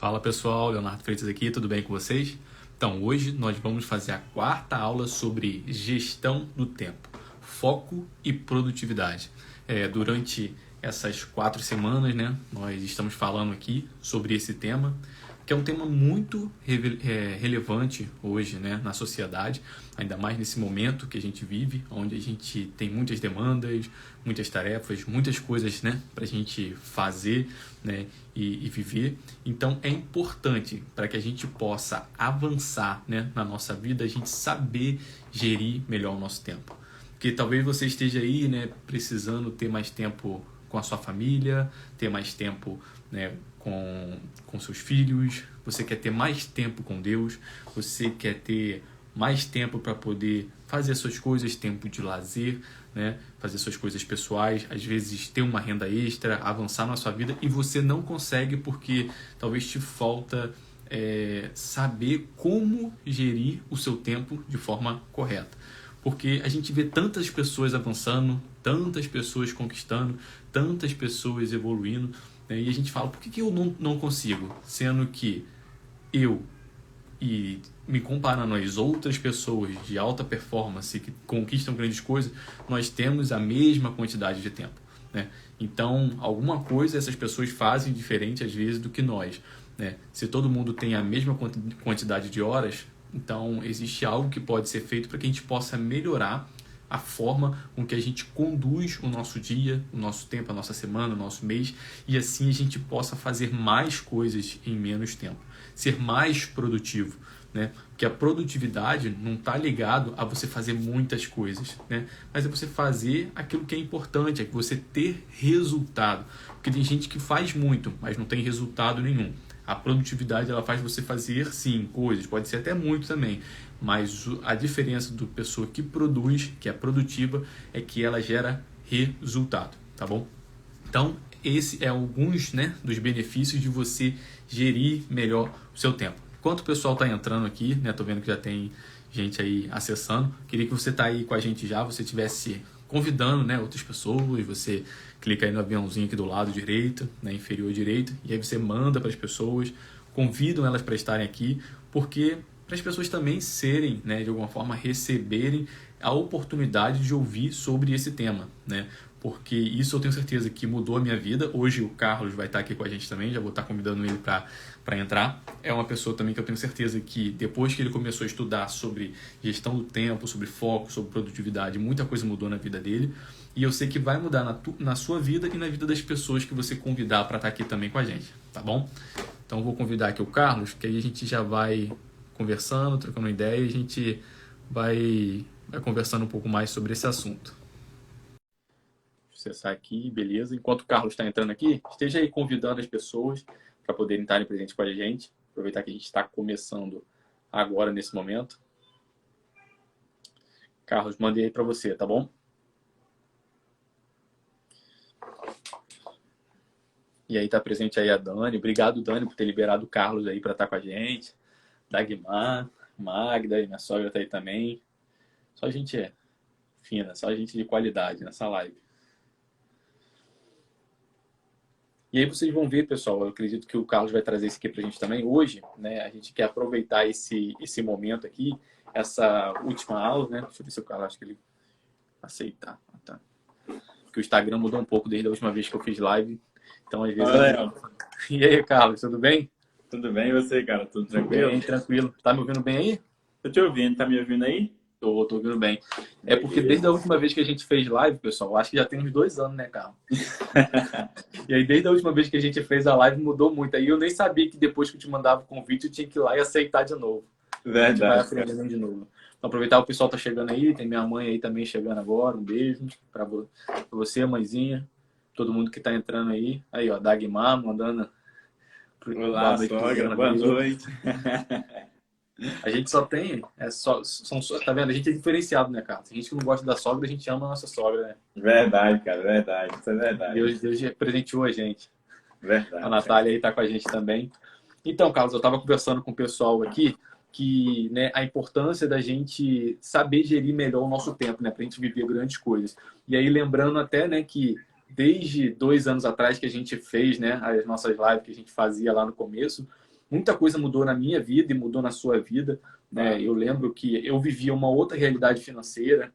Fala pessoal, Leonardo Freitas aqui, tudo bem com vocês? Então, hoje nós vamos fazer a quarta aula sobre gestão do tempo, foco e produtividade. Durante essas 4 semanas, né, nós estamos falando aqui sobre esse tema, que é um tema muito relevante hoje, né, na sociedade, ainda mais nesse momento que a gente vive, onde a gente tem muitas demandas, muitas tarefas, muitas coisas, né, para a gente fazer, né, e viver. Então é importante para que a gente possa avançar, né, na nossa vida, a gente saber gerir melhor o nosso tempo. Porque talvez você esteja aí, né, precisando ter mais tempo com a sua família, ter mais tempo, né, com seus filhos, você quer ter mais tempo com Deus, você quer ter mais tempo para poder fazer suas coisas, tempo de lazer, né, fazer suas coisas pessoais, às vezes ter uma renda extra, avançar na sua vida e você não consegue porque talvez te falta saber como gerir o seu tempo de forma correta. Porque a gente vê tantas pessoas avançando, tantas pessoas conquistando, tantas pessoas evoluindo, né? E a gente fala, por que eu não consigo? Sendo que eu, e me comparando às outras pessoas de alta performance que conquistam grandes coisas, nós temos a mesma quantidade de tempo, né? Então, alguma coisa essas pessoas fazem diferente às vezes do que nós, né? Se todo mundo tem a mesma quantidade de horas, então existe algo que pode ser feito para que a gente possa melhorar a forma com que a gente conduz o nosso dia, o nosso tempo, a nossa semana, o nosso mês, e assim a gente possa fazer mais coisas em menos tempo, ser mais produtivo, né? Porque a produtividade não está ligado a você fazer muitas coisas, né? Mas é você fazer aquilo que é importante, é que você ter resultado. Porque tem gente que faz muito, mas não tem resultado nenhum. A produtividade ela faz você fazer, sim, coisas, pode ser até muito também, mas a diferença do pessoa que produz, que é produtiva, é que ela gera resultado, tá bom? Então, esse é alguns, né, dos benefícios de você gerir melhor o seu tempo. Enquanto o pessoal está entrando aqui, né, tô vendo que já tem gente aí acessando, queria que você tá aí com a gente já, você tivesse convidando, né, outras pessoas, você clica aí no aviãozinho aqui do lado direito, né, inferior direito, e aí você manda para as pessoas, convidam elas para estarem aqui, porque para as pessoas também serem, né, de alguma forma receberem a oportunidade de ouvir sobre esse tema, né? Porque isso eu tenho certeza que mudou a minha vida. Hoje o Carlos vai estar aqui com a gente também, já vou estar convidando ele para entrar. É uma pessoa também que eu tenho certeza que depois que ele começou a estudar sobre gestão do tempo, sobre foco, sobre produtividade, muita coisa mudou na vida dele. E eu sei que vai mudar na sua vida e na vida das pessoas que você convidar para estar aqui também com a gente, tá bom? Então eu vou convidar aqui o Carlos, que aí a gente já vai conversando, trocando ideia e a gente vai conversando um pouco mais sobre esse assunto. Acessar aqui, beleza. Enquanto o Carlos está entrando aqui, esteja aí convidando as pessoas para poderem estarem presentes com a gente. Aproveitar que a gente está começando agora, nesse momento. Carlos, mandei aí para você, tá bom? E aí tá presente aí a Dani. Obrigado, Dani, por ter liberado o Carlos aí para estar com a gente. Dagmar, Magda, e minha sogra tá aí também. Só gente fina, só gente de qualidade nessa live. E aí vocês vão ver, pessoal, eu acredito que o Carlos vai trazer isso aqui pra gente também. Hoje, né, a gente quer aproveitar esse momento aqui, essa última aula, né? Deixa eu ver se o Carlos, acho que ele aceitar. Tá. Porque o Instagram mudou um pouco desde a última vez que eu fiz live. Então, às vezes... E aí, Carlos, tudo bem? Tudo bem, e você, cara? Tudo tranquilo? Bem, tranquilo. Tá me ouvindo bem aí? Tô te ouvindo, tá me ouvindo aí? Tô ouvindo bem. É porque desde a última vez que a gente fez live, pessoal, acho que já tem uns 2 anos, né, Carlos? E aí, desde a última vez que a gente fez a live, mudou muito. Aí eu nem sabia que depois que eu te mandava o convite, eu tinha que ir lá e aceitar de novo. Verdade. A gente vai aprendendo de novo. Então, aproveitar, o pessoal tá chegando aí, tem minha mãe aí também chegando agora. Um beijo pra você, mãezinha. Todo mundo que tá entrando aí. Aí, ó, Dagmar mandando... Olá, sogra, boa noite. A gente só tem, tá vendo? A gente é diferenciado, né, cara? Tem gente que não gosta da sogra, a gente ama a nossa sogra, né? Verdade, cara, verdade. Isso é verdade. Deus presenteou a gente. Verdade. A Natália aí tá com a gente também. Então, Carlos, eu tava conversando com o pessoal aqui que, né, a importância da gente saber gerir melhor o nosso tempo, né? Pra gente viver grandes coisas. E aí, lembrando até, né, que desde 2 anos atrás que a gente fez, né, as nossas lives que a gente fazia lá no começo, muita coisa mudou na minha vida e mudou na sua vida, né? Eu lembro que eu vivia uma outra realidade financeira,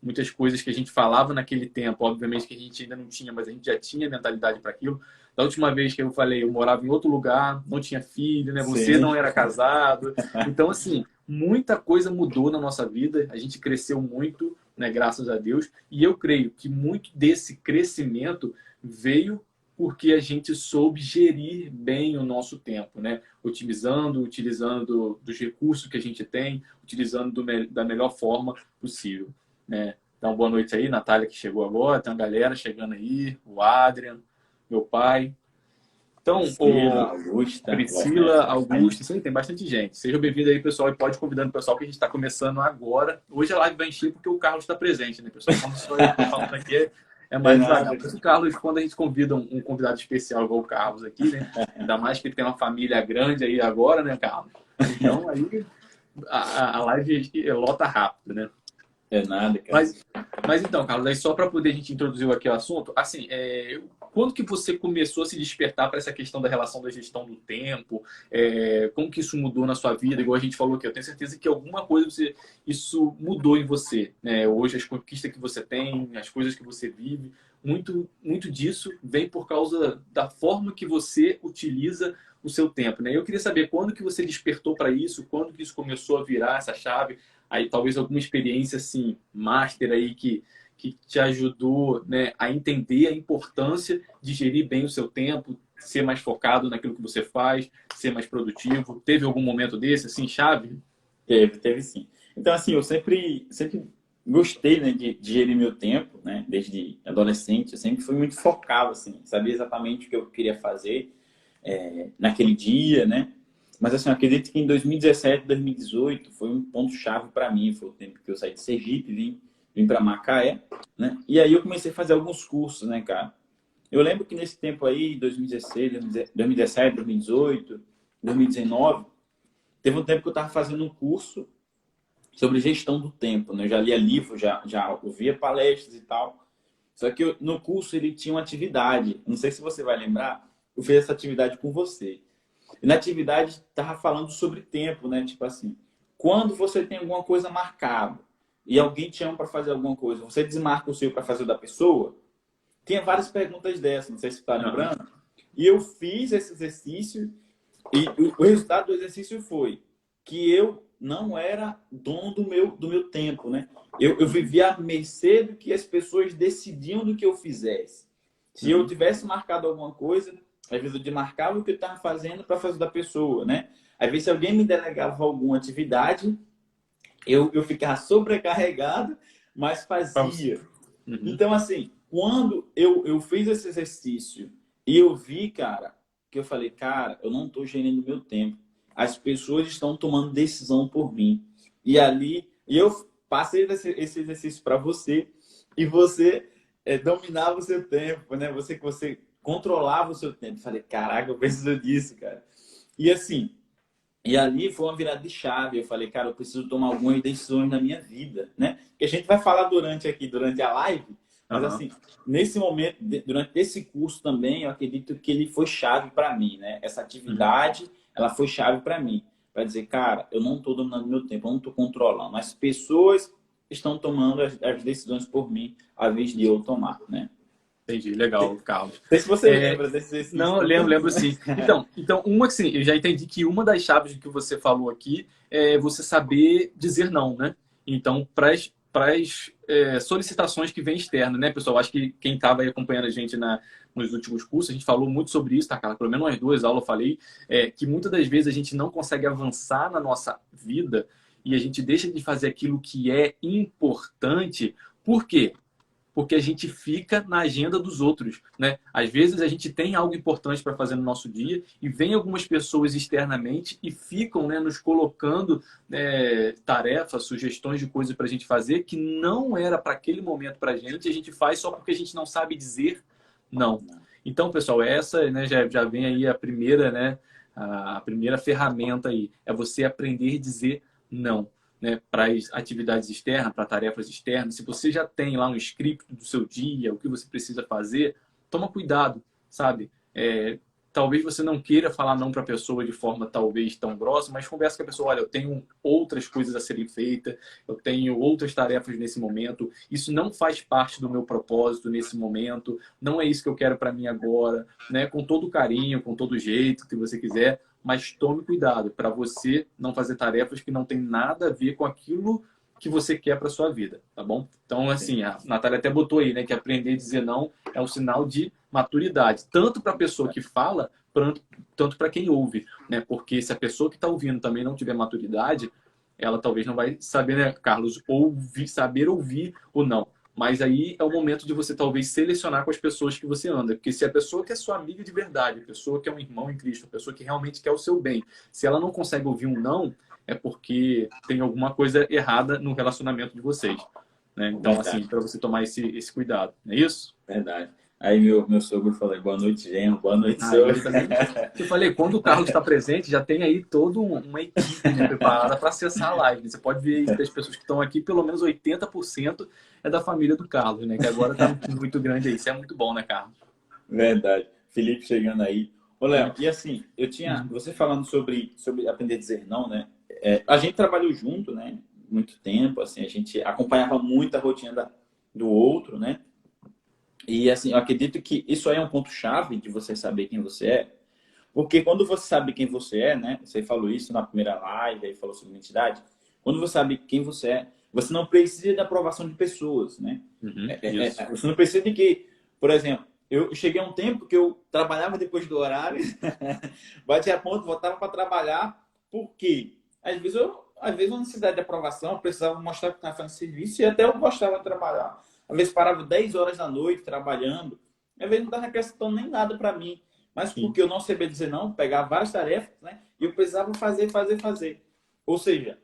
muitas coisas que a gente falava naquele tempo, obviamente que a gente ainda não tinha, mas a gente já tinha mentalidade para aquilo. Da última vez que eu falei, eu morava em outro lugar, não tinha filho, né? Você Sim. não era casado. Então, assim, muita coisa mudou na nossa vida, a gente cresceu muito, né? Graças a Deus. E eu creio que muito desse crescimento veio porque a gente soube gerir bem o nosso tempo, né? Utilizando dos recursos que a gente tem, utilizando da melhor forma possível, né? Então, boa noite aí, Natália, que chegou agora, tem uma galera chegando aí, o Adrian, meu pai. Então, Priscila, Augusta, Priscila, Augusto, isso aí, tem bastante gente. Seja bem-vindo aí, pessoal, e pode convidando o pessoal que a gente está começando agora. Hoje a live vai encher porque o Carlos está presente, né, pessoal? Como só eu tô falando aqui, é mais devagar. Mas o Carlos, quando a gente convida um convidado especial igual o Carlos aqui, né? Ainda mais que ele tem uma família grande aí agora, né, Carlos? Então, aí a live lota rápido, né? É nada, cara. Mas então, Carlos, aí só para poder a gente introduzir aqui o assunto, assim, quando que você começou a se despertar para essa questão da relação da gestão do tempo? Como que isso mudou na sua vida? Igual a gente falou aqui, eu tenho certeza que alguma coisa isso mudou em você, né? Hoje as conquistas que você tem, as coisas que você vive, muito disso vem por causa da forma que você utiliza o seu tempo, né? Eu queria saber quando que você despertou para isso, quando que isso começou a virar essa chave, aí talvez alguma experiência assim, master aí que te ajudou, né, a entender a importância de gerir bem o seu tempo, ser mais focado naquilo que você faz, ser mais produtivo. Teve algum momento desse, assim, chave? Teve sim. Então, assim, eu sempre gostei, né, de gerir meu tempo, né, desde adolescente. Eu sempre fui muito focado, assim, sabia exatamente o que eu queria fazer naquele dia, né? Mas, assim, eu acredito que em 2017, 2018 foi um ponto-chave para mim. Foi o tempo que eu saí de Sergipe, vim para Macaé, né? E aí eu comecei a fazer alguns cursos, né, cara? Eu lembro que nesse tempo aí, 2016, 2017, 2018, 2019, teve um tempo que eu estava fazendo um curso sobre gestão do tempo, né? Eu já lia livro, já ouvia palestras e tal. Só que no curso ele tinha uma atividade. Não sei se você vai lembrar, eu fiz essa atividade com você. E na atividade estava falando sobre tempo, né? Tipo assim, quando você tem alguma coisa marcada e alguém te chama para fazer alguma coisa, você desmarca o seu para fazer o da pessoa? Tinha várias perguntas dessas, não sei se você está lembrando. E eu fiz esse exercício e o resultado do exercício foi que eu não era dono do meu tempo, né? Eu vivia à mercê do que as pessoas decidiam do que eu fizesse. Se eu tivesse marcado alguma coisa, às vezes eu demarcava o que eu estava fazendo para fazer da pessoa, né? Às vezes, se alguém me delegava alguma atividade, eu ficava sobrecarregado, mas fazia. Então, assim, quando eu fiz esse exercício e eu vi, cara, que eu falei, cara, eu não estou gerindo meu tempo. As pessoas estão tomando decisão por mim. E eu passei esse exercício para você e você dominava o seu tempo, né? Você controlava o seu tempo. Falei, caraca, eu preciso disso, cara. E assim, e ali foi uma virada de chave. Eu falei, cara, eu preciso tomar algumas decisões na minha vida, né? Que a gente vai falar durante a live, mas assim, nesse momento, durante esse curso também, eu acredito que ele foi chave para mim, né? Essa atividade, ela foi chave para mim, para dizer, cara, eu não estou dominando meu tempo, eu não estou controlando. As pessoas estão tomando as decisões por mim, ao invés de eu tomar, né? Entendi, legal, Carlos. Não sei se você lembra desse exercício. Não, lembro sim. Então, assim, eu já entendi que uma das chaves que você falou aqui é você saber dizer não, né? Então, para as solicitações que vêm externas, né, pessoal? Acho que quem estava aí acompanhando a gente nos últimos cursos, a gente falou muito sobre isso, tá, cara? Pelo menos umas 2 aulas eu falei, que muitas das vezes a gente não consegue avançar na nossa vida e a gente deixa de fazer aquilo que é importante. Por quê? Porque a gente fica na agenda dos outros, né? Às vezes a gente tem algo importante para fazer no nosso dia e vem algumas pessoas externamente e ficam, né, nos colocando tarefas, sugestões de coisas para a gente fazer que não era para aquele momento para a gente faz só porque a gente não sabe dizer não. Então, pessoal, essa, né, já vem aí a primeira, né, a primeira ferramenta aí, é você aprender a dizer não, né, para as atividades externas, para tarefas externas. Se você já tem lá um script do seu dia, o que você precisa fazer, toma cuidado, sabe? talvez você não queira falar não para a pessoa de forma talvez tão grossa, mas conversa com a pessoa, olha, eu tenho outras coisas a serem feitas, eu tenho outras tarefas nesse momento, isso não faz parte do meu propósito nesse momento, não é isso que eu quero para mim agora, né? Com todo carinho, com todo jeito que você quiser, mas tome cuidado para você não fazer tarefas que não tem nada a ver com aquilo que você quer para sua vida, tá bom? Então, assim, a Natália até botou aí, né, que aprender a dizer não é um sinal de maturidade, tanto para a pessoa que fala, tanto para quem ouve, né? Porque se a pessoa que está ouvindo também não tiver maturidade, ela talvez não vai saber, né, Carlos, saber ouvir o não. Mas aí é o momento de você talvez selecionar com as pessoas que você anda. Porque se a pessoa que é sua amiga de verdade, a pessoa que é um irmão em Cristo, a pessoa que realmente quer o seu bem, se ela não consegue ouvir um não, é porque tem alguma coisa errada no relacionamento de vocês. Né? Então, Verdade. assim, para você tomar esse cuidado. Não é isso? Verdade. Aí meu sogro falou, boa noite, Genro, boa noite, Eu sogro. também. Eu falei, quando o Carlos está presente, já tem aí toda uma equipe, né, preparada para acessar a live. Você pode ver aí que das pessoas que estão aqui, pelo menos 80% é da família do Carlos, né? Que agora está muito grande aí. Isso é muito bom, né, Carlos? Verdade. Felipe chegando aí. Ô, Léo, e assim, você falando sobre aprender a dizer não, né? A gente trabalhou junto, né? Muito tempo, assim, a gente acompanhava muito a rotina do outro, né? E assim, eu acredito que isso aí é um ponto-chave de você saber quem você é. Porque quando você sabe quem você é, né? Você falou isso na primeira live, aí falou sobre identidade. Quando você sabe quem você é, você não precisa da aprovação de pessoas, né? Você não precisa de que, por exemplo, eu cheguei a um tempo que eu trabalhava depois do horário, batia ponto, voltava para trabalhar. Por quê? Às vezes, uma necessidade de aprovação, eu precisava mostrar que estava fazendo serviço e até eu gostava de trabalhar. Às vezes parava 10 horas da noite trabalhando. Às vezes não estava acrescentando nem nada para mim. Mas porque eu não sabia dizer não, pegar várias tarefas, né? E eu precisava fazer. Ou seja,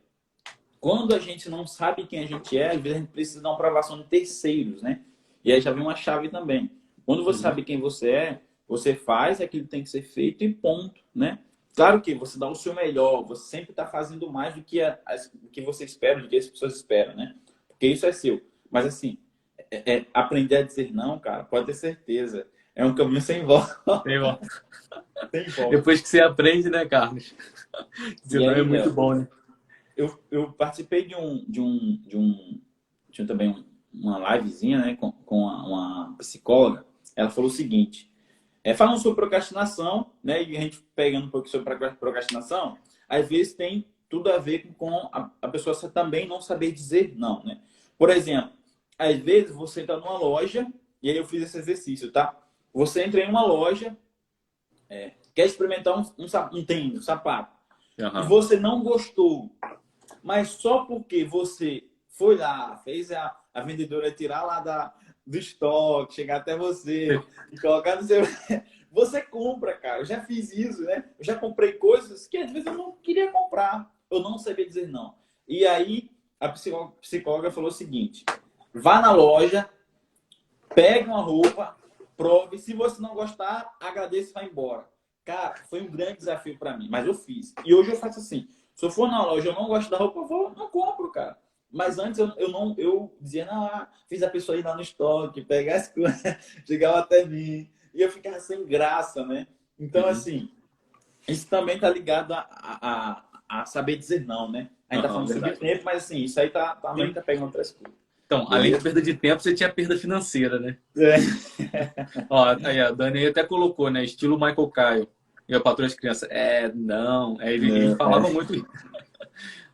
quando a gente não sabe quem a gente é, às vezes a gente precisa dar uma aprovação de terceiros, né? E aí já vem uma chave também. Quando você sabe quem você é, você faz aquilo que tem que ser feito e ponto, né? Claro que você dá o seu melhor, você sempre está fazendo mais do que, do que você espera, do que as pessoas esperam, né? Porque isso é seu. Mas assim, aprender a dizer não, cara, pode ter certeza. É um caminho sem volta. Sem volta. Sem volta. Depois que você aprende, né, Carlos? Dizer não é muito bom, né? Eu participei tinha também uma livezinha, né, com uma psicóloga. Ela falou o seguinte, falando sobre procrastinação, né, e a gente pegando um pouco sobre procrastinação, às vezes tem tudo a ver com a pessoa também não saber dizer não, né? Por exemplo, às vezes você está numa loja, e aí eu fiz esse exercício, tá? Você entra em uma loja, quer experimentar um tênis, um sapato, e você não gostou, mas só porque você foi lá, fez a vendedora tirar lá do estoque, chegar até você e colocar no seu... Você compra, cara. Eu já fiz isso, né? Eu já comprei coisas que às vezes eu não queria comprar. Eu não sabia dizer não. E aí a psicóloga falou o seguinte, vá na loja, pegue uma roupa, prove. Se você não gostar, agradeça e vá embora. Cara, foi um grande desafio para mim, mas eu fiz. E hoje eu faço assim. Se eu for na loja e eu não gosto da roupa, não compro, cara. Mas antes eu dizia, não, fiz a pessoa ir lá no estoque, pegar as coisas, chegava até mim. E eu ficava sem graça, né? Então, assim, isso também tá ligado a saber dizer não, né? A gente tá falando sobre tempo, mas assim, isso aí também tá pegando outras coisas. Então, além de perda de tempo, você tinha perda financeira, né? Ó, aí a Dani até colocou, né? Estilo Michael Caio. E a patroa das crianças, não. Ele falava muito isso.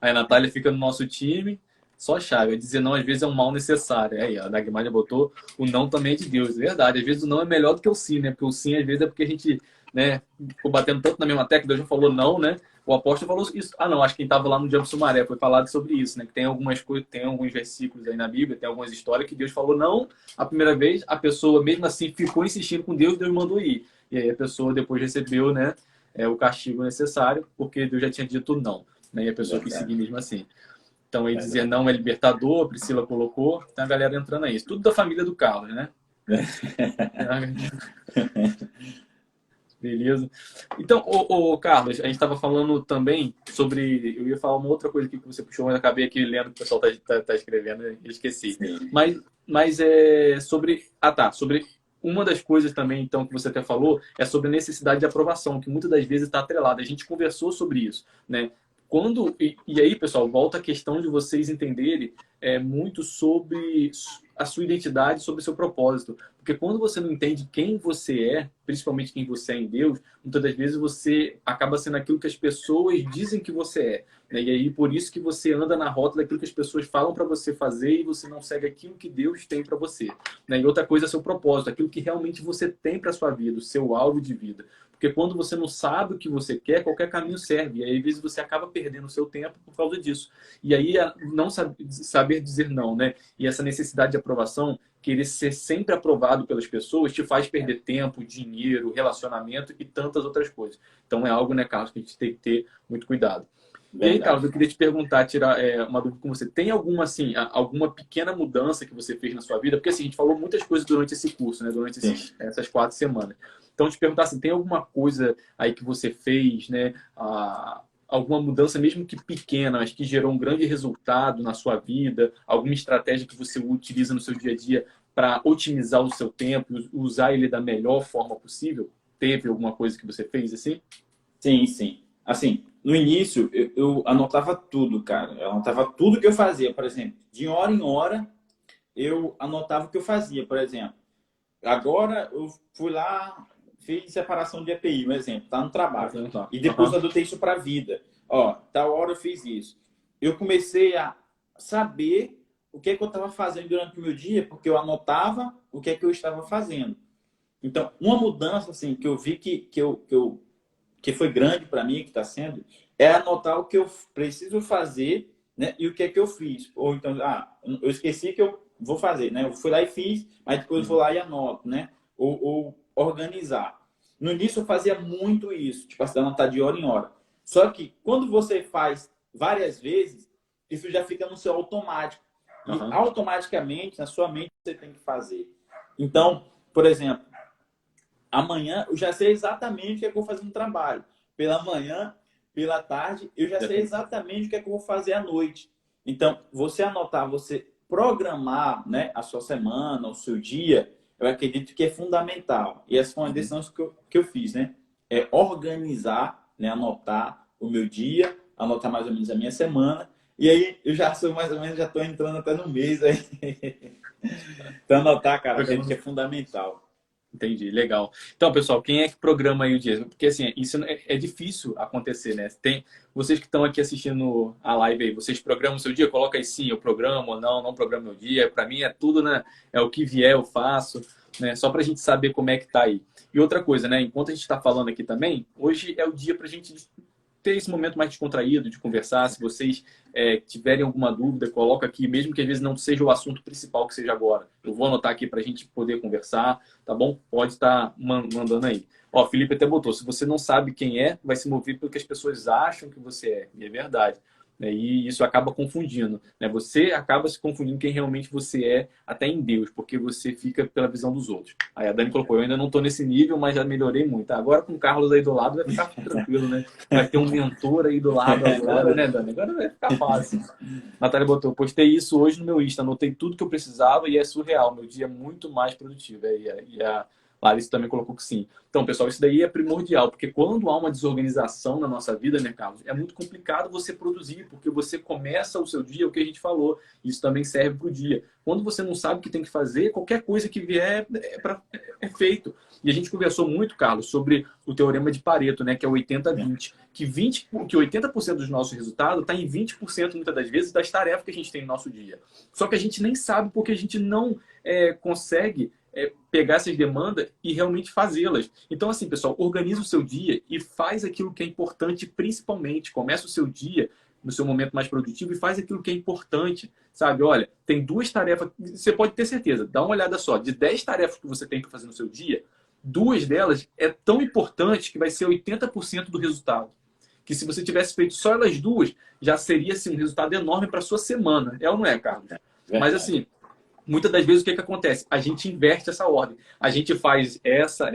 Aí a Natália fica no nosso time, só chave. Dizer não, às vezes, é um mal necessário. Aí a Dagmar já botou, o não também é de Deus. Verdade, às vezes o não é melhor do que o sim, né? Porque o sim, às vezes, é porque a gente, né, ficou batendo tanto na mesma tecla, Deus já falou não, né? O apóstolo falou isso. Não, acho que quem estava lá no Diabo Sumaré foi falado sobre isso, né? Que tem algumas coisas, tem alguns versículos aí na Bíblia, tem algumas histórias que Deus falou não a primeira vez, a pessoa mesmo assim ficou insistindo com Deus, Deus mandou ir. E aí a pessoa depois recebeu, né, o castigo necessário, porque Deus já tinha dito não, né? E a pessoa quis seguir mesmo assim. Então aí dizer não é libertador, a Priscila colocou, tem a galera entrando aí. Isso tudo da família do Carlos, né? Beleza. Então, Carlos, a gente estava falando também sobre... Eu ia falar uma outra coisa aqui que você puxou, mas acabei aqui lendo que o pessoal tá escrevendo e esqueci. Mas é sobre... sobre uma das coisas também, então, que você até falou, é sobre a necessidade de aprovação, que muitas das vezes está atrelada. A gente conversou sobre isso, né? E aí, pessoal, volta a questão de vocês entenderem muito sobre a sua identidade, sobre o seu propósito. Porque quando você não entende quem você é, principalmente quem você é em Deus, muitas das vezes você acaba sendo aquilo que as pessoas dizem que você é, né? E aí, por isso que você anda na rota daquilo que as pessoas falam para você fazer e você não segue aquilo que Deus tem para você, né? E outra coisa é seu propósito, aquilo que realmente você tem para sua vida, o seu alvo de vida. Porque quando você não sabe o que você quer, qualquer caminho serve. E aí, às vezes, você acaba perdendo o seu tempo por causa disso. E aí, não saber dizer não, né? E essa necessidade de aprovação, querer ser sempre aprovado pelas pessoas, te faz perder tempo, dinheiro, relacionamento e tantas outras coisas. Então, é algo, né, Carlos, que a gente tem que ter muito cuidado. Verdade. E aí, Carlos, eu queria te perguntar, tirar uma dúvida com você. Tem alguma, assim, alguma pequena mudança que você fez na sua vida? Porque, assim, a gente falou muitas coisas durante esse curso, né? Durante essas 4 semanas. Então, te perguntar assim, tem alguma coisa aí que você fez, né? Alguma mudança, mesmo que pequena, mas que gerou um grande resultado na sua vida? Alguma estratégia que você utiliza no seu dia a dia para otimizar o seu tempo e usar ele da melhor forma possível? Teve alguma coisa que você fez assim? Sim, sim. Assim, no início, eu anotava tudo, cara. Eu anotava tudo que eu fazia. Por exemplo, de hora em hora, eu anotava o que eu fazia. Por exemplo, agora eu fui lá, fiz separação de EPI, um exemplo, tá no trabalho. E depois eu adotei isso para a vida. Ó, tal hora eu fiz isso. Eu comecei a saber o que é que eu estava fazendo durante o meu dia, porque eu anotava o que é que eu estava fazendo. Então, uma mudança assim que eu vi que foi grande para mim, que está sendo, é anotar o que eu preciso fazer, né, e o que é que eu fiz. Ou então, eu esqueci que eu vou fazer, né? Eu fui lá e fiz, mas depois eu vou lá e anoto, né? Ou organizar. No início eu fazia muito isso, tipo assim, anotar de hora em hora. Só que quando você faz várias vezes, isso já fica no seu automático. E automaticamente, na sua mente, você tem que fazer. Então, por exemplo, amanhã eu já sei exatamente o que é que eu vou fazer no trabalho. Pela manhã, pela tarde, eu já sei exatamente o que é que eu vou fazer à noite. Então, você anotar, você programar, né, a sua semana, o seu dia, eu acredito que é fundamental. E essa foi uma decisão que eu fiz, né? É organizar, né, anotar o meu dia, anotar mais ou menos a minha semana. E aí, eu já sou mais ou menos, já estou entrando até no mês aí. Então, anotar, cara, acredito que é fundamental. Entendi, legal. Então, pessoal, quem é que programa aí o dia? Porque, assim, isso é difícil acontecer, né? Tem vocês que estão aqui assistindo a live aí, vocês programam o seu dia? Coloca aí sim, eu programo ou não programo meu dia. Para mim é tudo, né? É o que vier, eu faço, né? Só para a gente saber como é que tá aí. E outra coisa, né? Enquanto a gente está falando aqui também, hoje é o dia para a gente ter esse momento mais descontraído de conversar. Se vocês tiverem alguma dúvida, coloca aqui, mesmo que às vezes não seja o assunto principal que seja agora. Eu vou anotar aqui para a gente poder conversar, tá bom? Pode estar mandando aí. Ó, Felipe até botou, se você não sabe quem é, vai se mover pelo que as pessoas acham que você é. E é verdade. E isso acaba confundindo, né? Você acaba se confundindo quem realmente você é, até em Deus, porque você fica pela visão dos outros. Aí a Dani colocou, eu ainda não estou nesse nível, mas já melhorei muito. Agora com o Carlos aí do lado vai ficar tranquilo, né? Vai ter um mentor aí do lado agora, né, Dani? Agora vai ficar fácil. Natália botou, postei isso hoje no meu Insta, anotei tudo que eu precisava e é surreal. Meu dia é muito mais produtivo. E a Larissa também colocou que sim. Então, pessoal, isso daí é primordial, porque quando há uma desorganização na nossa vida, né, Carlos, é muito complicado você produzir, porque você começa o seu dia, o que a gente falou, isso também serve para o dia. Quando você não sabe o que tem que fazer, qualquer coisa que vier é feito. E a gente conversou muito, Carlos, sobre o teorema de Pareto, né, que é o 80-20, que 80% dos nossos resultados está em 20%, muitas das vezes, das tarefas que a gente tem no nosso dia. Só que a gente nem sabe porque a gente não consegue pegar essas demandas e realmente fazê-las. Então, assim, pessoal, organiza o seu dia e faz aquilo que é importante principalmente. Começa o seu dia no seu momento mais produtivo e faz aquilo que é importante, sabe? Olha, tem 2 tarefas, você pode ter certeza, dá uma olhada só, de 10 tarefas que você tem para fazer no seu dia, 2 delas é tão importante que vai ser 80% do resultado. Que se você tivesse feito só elas 2, já seria assim, um resultado enorme para sua semana. É ou não é, Carlos? Mas assim, muitas das vezes o que acontece? A gente inverte essa ordem. A gente faz essa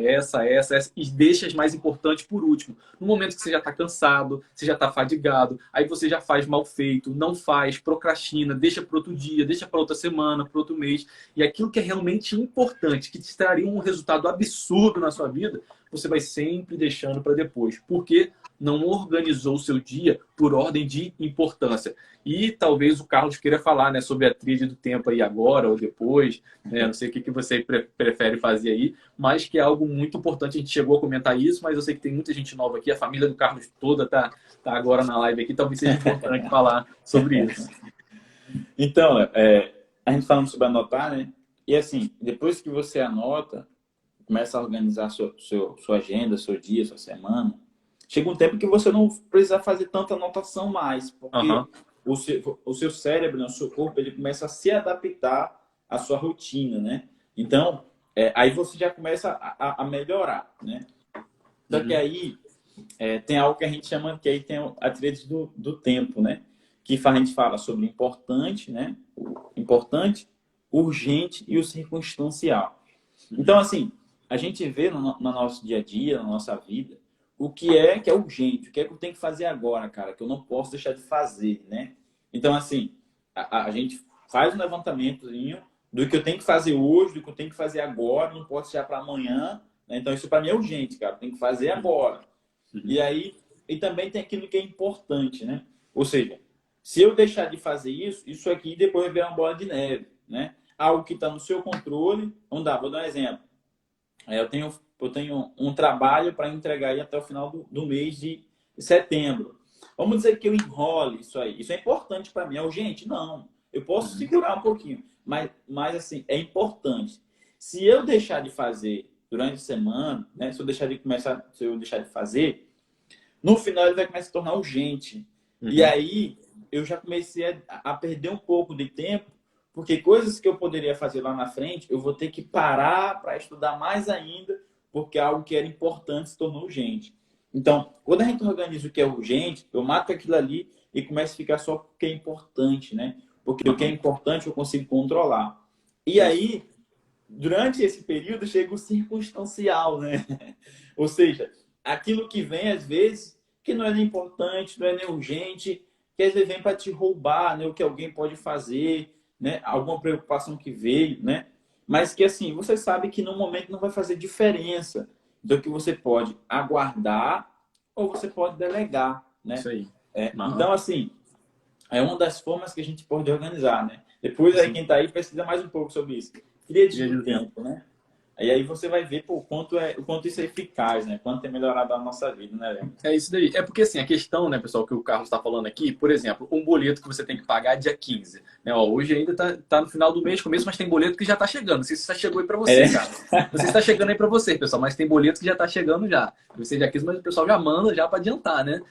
e deixa as mais importantes por último. No momento que você já está cansado, você já está fadigado, aí você já faz mal feito, não faz, procrastina, deixa para outro dia, deixa para outra semana, para outro mês. E aquilo que é realmente importante, que te traria um resultado absurdo na sua vida, você vai sempre deixando para depois. Porque não organizou o seu dia por ordem de importância. E talvez o Carlos queira falar, né, sobre a tríade do tempo aí agora ou depois, né? Não sei o que você prefere fazer aí, mas que é algo muito importante. A gente chegou a comentar isso, mas eu sei que tem muita gente nova aqui, a família do Carlos toda tá agora na live aqui, talvez seja importante falar sobre isso. Então, a gente falando sobre anotar, né? E assim, depois que você anota, começa a organizar sua agenda, seu dia, sua semana, chega um tempo que você não precisa fazer tanta anotação mais, porque o seu cérebro, né, o seu corpo, ele começa a se adaptar à sua rotina, né? Então, aí você já começa a melhorar, né? Só que aí tem algo que a gente chama, que aí tem a tríade do tempo, né? Que a gente fala sobre importante, né? O importante, urgente e o circunstancial. Então, assim, a gente vê no nosso dia a dia, na nossa vida, o que é urgente, o que é que eu tenho que fazer agora, cara, que eu não posso deixar de fazer, né? Então, assim, a gente faz um levantamentozinho do que eu tenho que fazer hoje, do que eu tenho que fazer agora, não posso deixar para amanhã, né? Então, isso para mim é urgente, cara, tem que fazer agora. E aí, e também tem aquilo que é importante, né? Ou seja, se eu deixar de fazer isso aqui depois vai virar uma bola de neve, né? Algo que está no seu controle, vou dar um exemplo. Eu tenho um trabalho para entregar aí até o final do mês de setembro. Vamos dizer que eu enrole isso aí. Isso é importante para mim. É urgente? Não. Eu posso segurar um pouquinho. Mas assim, é importante. Se eu deixar de fazer durante a semana, né? Se eu deixar de fazer, no final ele vai começar a se tornar urgente. E aí eu já comecei a perder um pouco de tempo, porque coisas que eu poderia fazer lá na frente, eu vou ter que parar para estudar mais ainda, porque algo que era importante se tornou urgente. Então, quando a gente organiza o que é urgente, eu mato aquilo ali e começo a ficar só o que é importante, né? Porque o que é importante eu consigo controlar. E aí, durante esse período, chega o circunstancial, né? Ou seja, aquilo que vem, às vezes, que não é nem importante, não é nem urgente, que às vezes vem para te roubar, né? O que alguém pode fazer, né? Alguma preocupação que veio, né? Mas que assim, você sabe que no momento não vai fazer diferença. Então que você pode aguardar ou você pode delegar, né? Isso aí. Então assim, é uma das formas que a gente pode organizar, né? Depois aí quem está aí precisa mais um pouco sobre isso. Tríade do tempo, né? E aí você vai ver o quanto isso é eficaz, né? Quanto tem melhorado a nossa vida, né, Léo? É isso daí. É porque, assim, a questão, né, pessoal, que o Carlos está falando aqui, por exemplo, um boleto que você tem que pagar dia 15. Né? Ó, hoje ainda tá no final do mês, começo, mas tem boleto que já está chegando. Não sei se já chegou aí para você, cara. Não sei se está chegando aí para você, pessoal, mas tem boleto que já está chegando já. Você dia 15, mas o pessoal já manda já para adiantar, né?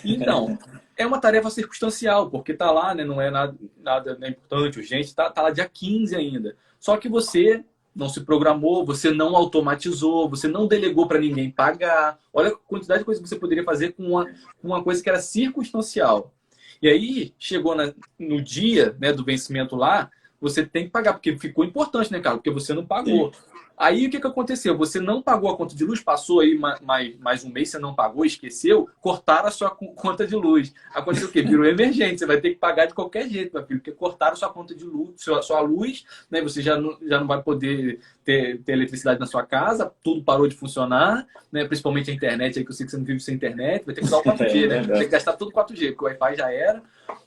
Então, é uma tarefa circunstancial, porque tá lá, né, não é nada importante, urgente, tá lá dia 15 ainda. Só que você não se programou, você não automatizou, você não delegou para ninguém pagar. Olha a quantidade de coisa que você poderia fazer com uma coisa que era circunstancial. E aí, chegou no dia, né, do vencimento lá, você tem que pagar, porque ficou importante, né, cara? Porque você não pagou. Sim. Aí, o que aconteceu? Você não pagou a conta de luz, passou aí mais um mês, você não pagou, esqueceu, cortaram a sua conta de luz. Aconteceu o quê? Virou emergente, você vai ter que pagar de qualquer jeito, meu filho, porque cortaram a sua conta de luz, sua luz, né? Você já não vai poder ter eletricidade na sua casa, tudo parou de funcionar, né? Principalmente a internet, aí que eu sei que você não vive sem internet, vai ter que usar o 4G, né? Vai ter que gastar tudo 4G, porque o Wi-Fi já era.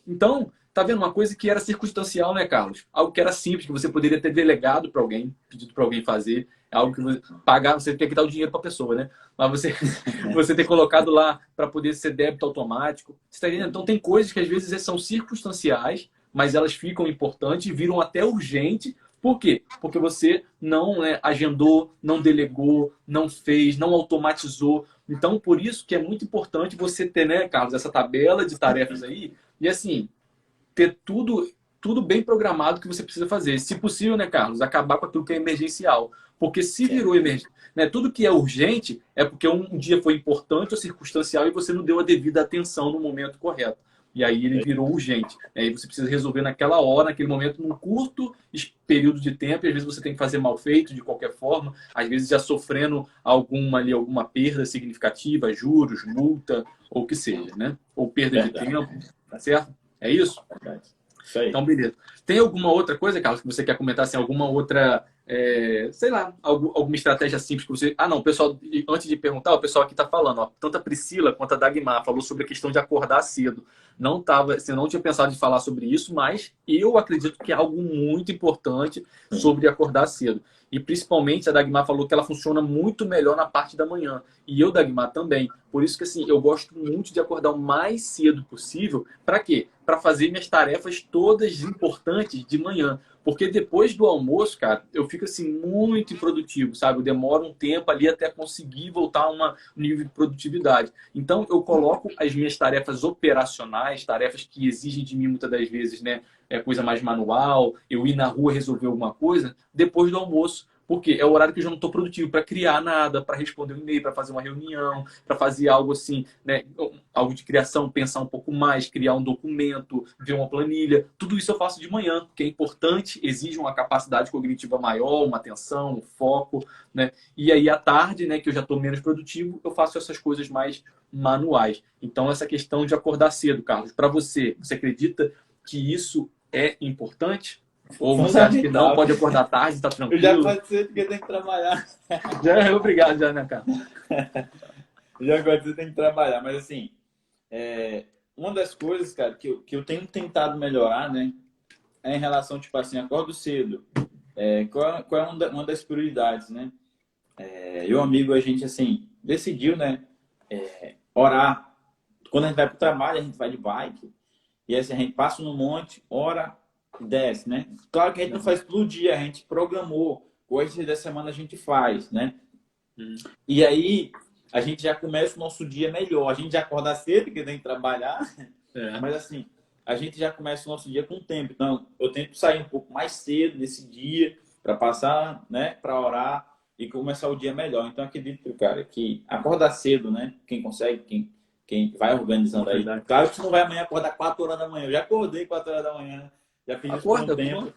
Então, tá vendo uma coisa que era circunstancial, né, Carlos? Algo que era simples, que você poderia ter delegado para alguém, pedido para alguém fazer. É algo que você pagar, você tem que dar o dinheiro para a pessoa, né? Mas você ter colocado lá para poder ser débito automático. Você tá entendendo? Então tem coisas que às vezes são circunstanciais, mas elas ficam importantes e viram até urgente. Por quê? Porque você não, né, agendou, não delegou, não fez, não automatizou. Então, por isso que é muito importante você ter, né, Carlos, essa tabela de tarefas aí. E assim, ter tudo bem programado que você precisa fazer. Se possível, né, Carlos, acabar com aquilo que é emergencial. Porque se virou emergência, né, tudo que é urgente é porque um dia foi importante ou circunstancial e você não deu a devida atenção no momento correto. e aí ele virou urgente. Aí você precisa resolver naquela hora, naquele momento, num curto período de tempo, e às vezes você tem que fazer mal feito de qualquer forma, às vezes já sofrendo alguma perda significativa, juros, multa, ou o que seja, né? Ou perda de tempo, tá certo? É isso? Verdade. Isso aí. Então, beleza. Tem alguma outra coisa, Carlos, que você quer comentar? Assim, alguma outra, sei lá, alguma estratégia simples que você... Ah, não, o pessoal, antes de perguntar, o pessoal aqui está falando, ó, tanto a Priscila quanto a Dagmar falou sobre a questão de acordar cedo. Não tava, assim, eu não tinha pensado em falar sobre isso, mas eu acredito que é algo muito importante sobre acordar cedo. E principalmente a Dagmar falou que ela funciona muito melhor na parte da manhã. E eu, Dagmar, também. Por isso que assim, eu gosto muito de acordar o mais cedo possível. Para quê? Para fazer minhas tarefas todas importantes de manhã. Porque depois do almoço, cara, eu fico assim muito improdutivo, sabe? Eu demoro um tempo ali até conseguir voltar a um nível de produtividade. Então eu coloco as minhas tarefas operacionais, tarefas que exigem de mim muitas das vezes, né, coisa mais manual, eu ir na rua resolver alguma coisa, depois do almoço. Porque é o horário que eu já não estou produtivo para criar nada, para responder um e-mail, para fazer uma reunião, para fazer algo assim, né? Algo de criação, pensar um pouco mais, criar um documento, ver uma planilha. Tudo isso eu faço de manhã, que é importante, exige uma capacidade cognitiva maior, uma atenção, um foco, né? E aí à tarde, né, que eu já estou menos produtivo, eu faço essas coisas mais manuais. Então essa questão de acordar cedo, Carlos, para você, você acredita que isso é importante? Ou você acha que não, pode acordar tarde, está tranquilo? Já pode ser porque tem que trabalhar. Já, obrigado, já, né, cara? Já pode ser, tem que trabalhar. Mas assim, uma das coisas, cara, que eu tenho tentado melhorar, né, é em relação, tipo assim, acordo cedo. Qual é uma das prioridades, né? Eu e um amigo, a gente, assim, decidiu, né, orar. Quando a gente vai pro trabalho, a gente vai de bike. E assim, a gente passa no monte, ora e desce, né? Claro que a gente não faz todo dia, a gente programou. Hoje da semana a gente faz, né? E aí a gente já começa o nosso dia melhor. A gente já acorda cedo, porque tem que trabalhar. Mas assim, a gente já começa o nosso dia com tempo. Então, eu tento sair um pouco mais cedo nesse dia para passar, né? Para orar e começar o dia melhor. Então, acredito, cara, que acordar cedo, né? Quem consegue, quem vai organizando aí. Claro que você não vai amanhã acordar 4 horas da manhã. Eu já acordei 4 horas da manhã. Já fiz isso por um tempo.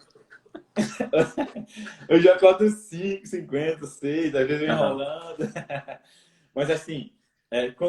Eu já acordo 5h50, 6, às vezes enrolando. Mas assim,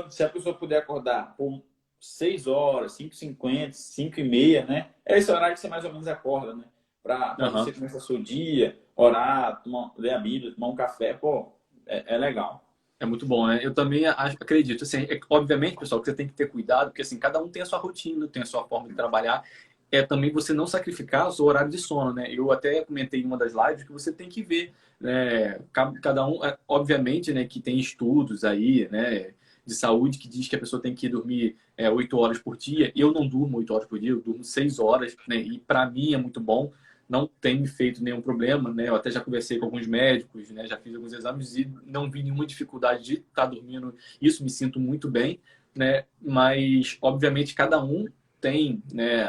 se a pessoa puder acordar por 6 horas, 5h50, 5h30, né? É esse horário que você mais ou menos acorda, né? Para você começar o seu dia, orar, ler a Bíblia, tomar um café, pô, é legal. É muito bom, né? Eu também acredito. Assim, obviamente, pessoal, que você tem que ter cuidado, porque assim, cada um tem a sua rotina, tem a sua forma de trabalhar. É também você não sacrificar o seu horário de sono, né? Eu até comentei em uma das lives que você tem que ver, né? Cada um, obviamente, né, que tem estudos aí, né, de saúde que diz que a pessoa tem que dormir 8 horas por dia. Eu não durmo 8 horas por dia, eu durmo 6 horas, né? E para mim é muito bom. Não tem me feito nenhum problema, né? Eu até já conversei com alguns médicos, né? Já fiz alguns exames e não vi nenhuma dificuldade de estar dormindo. Isso me sinto muito bem, né? Mas, obviamente, cada um tem, né,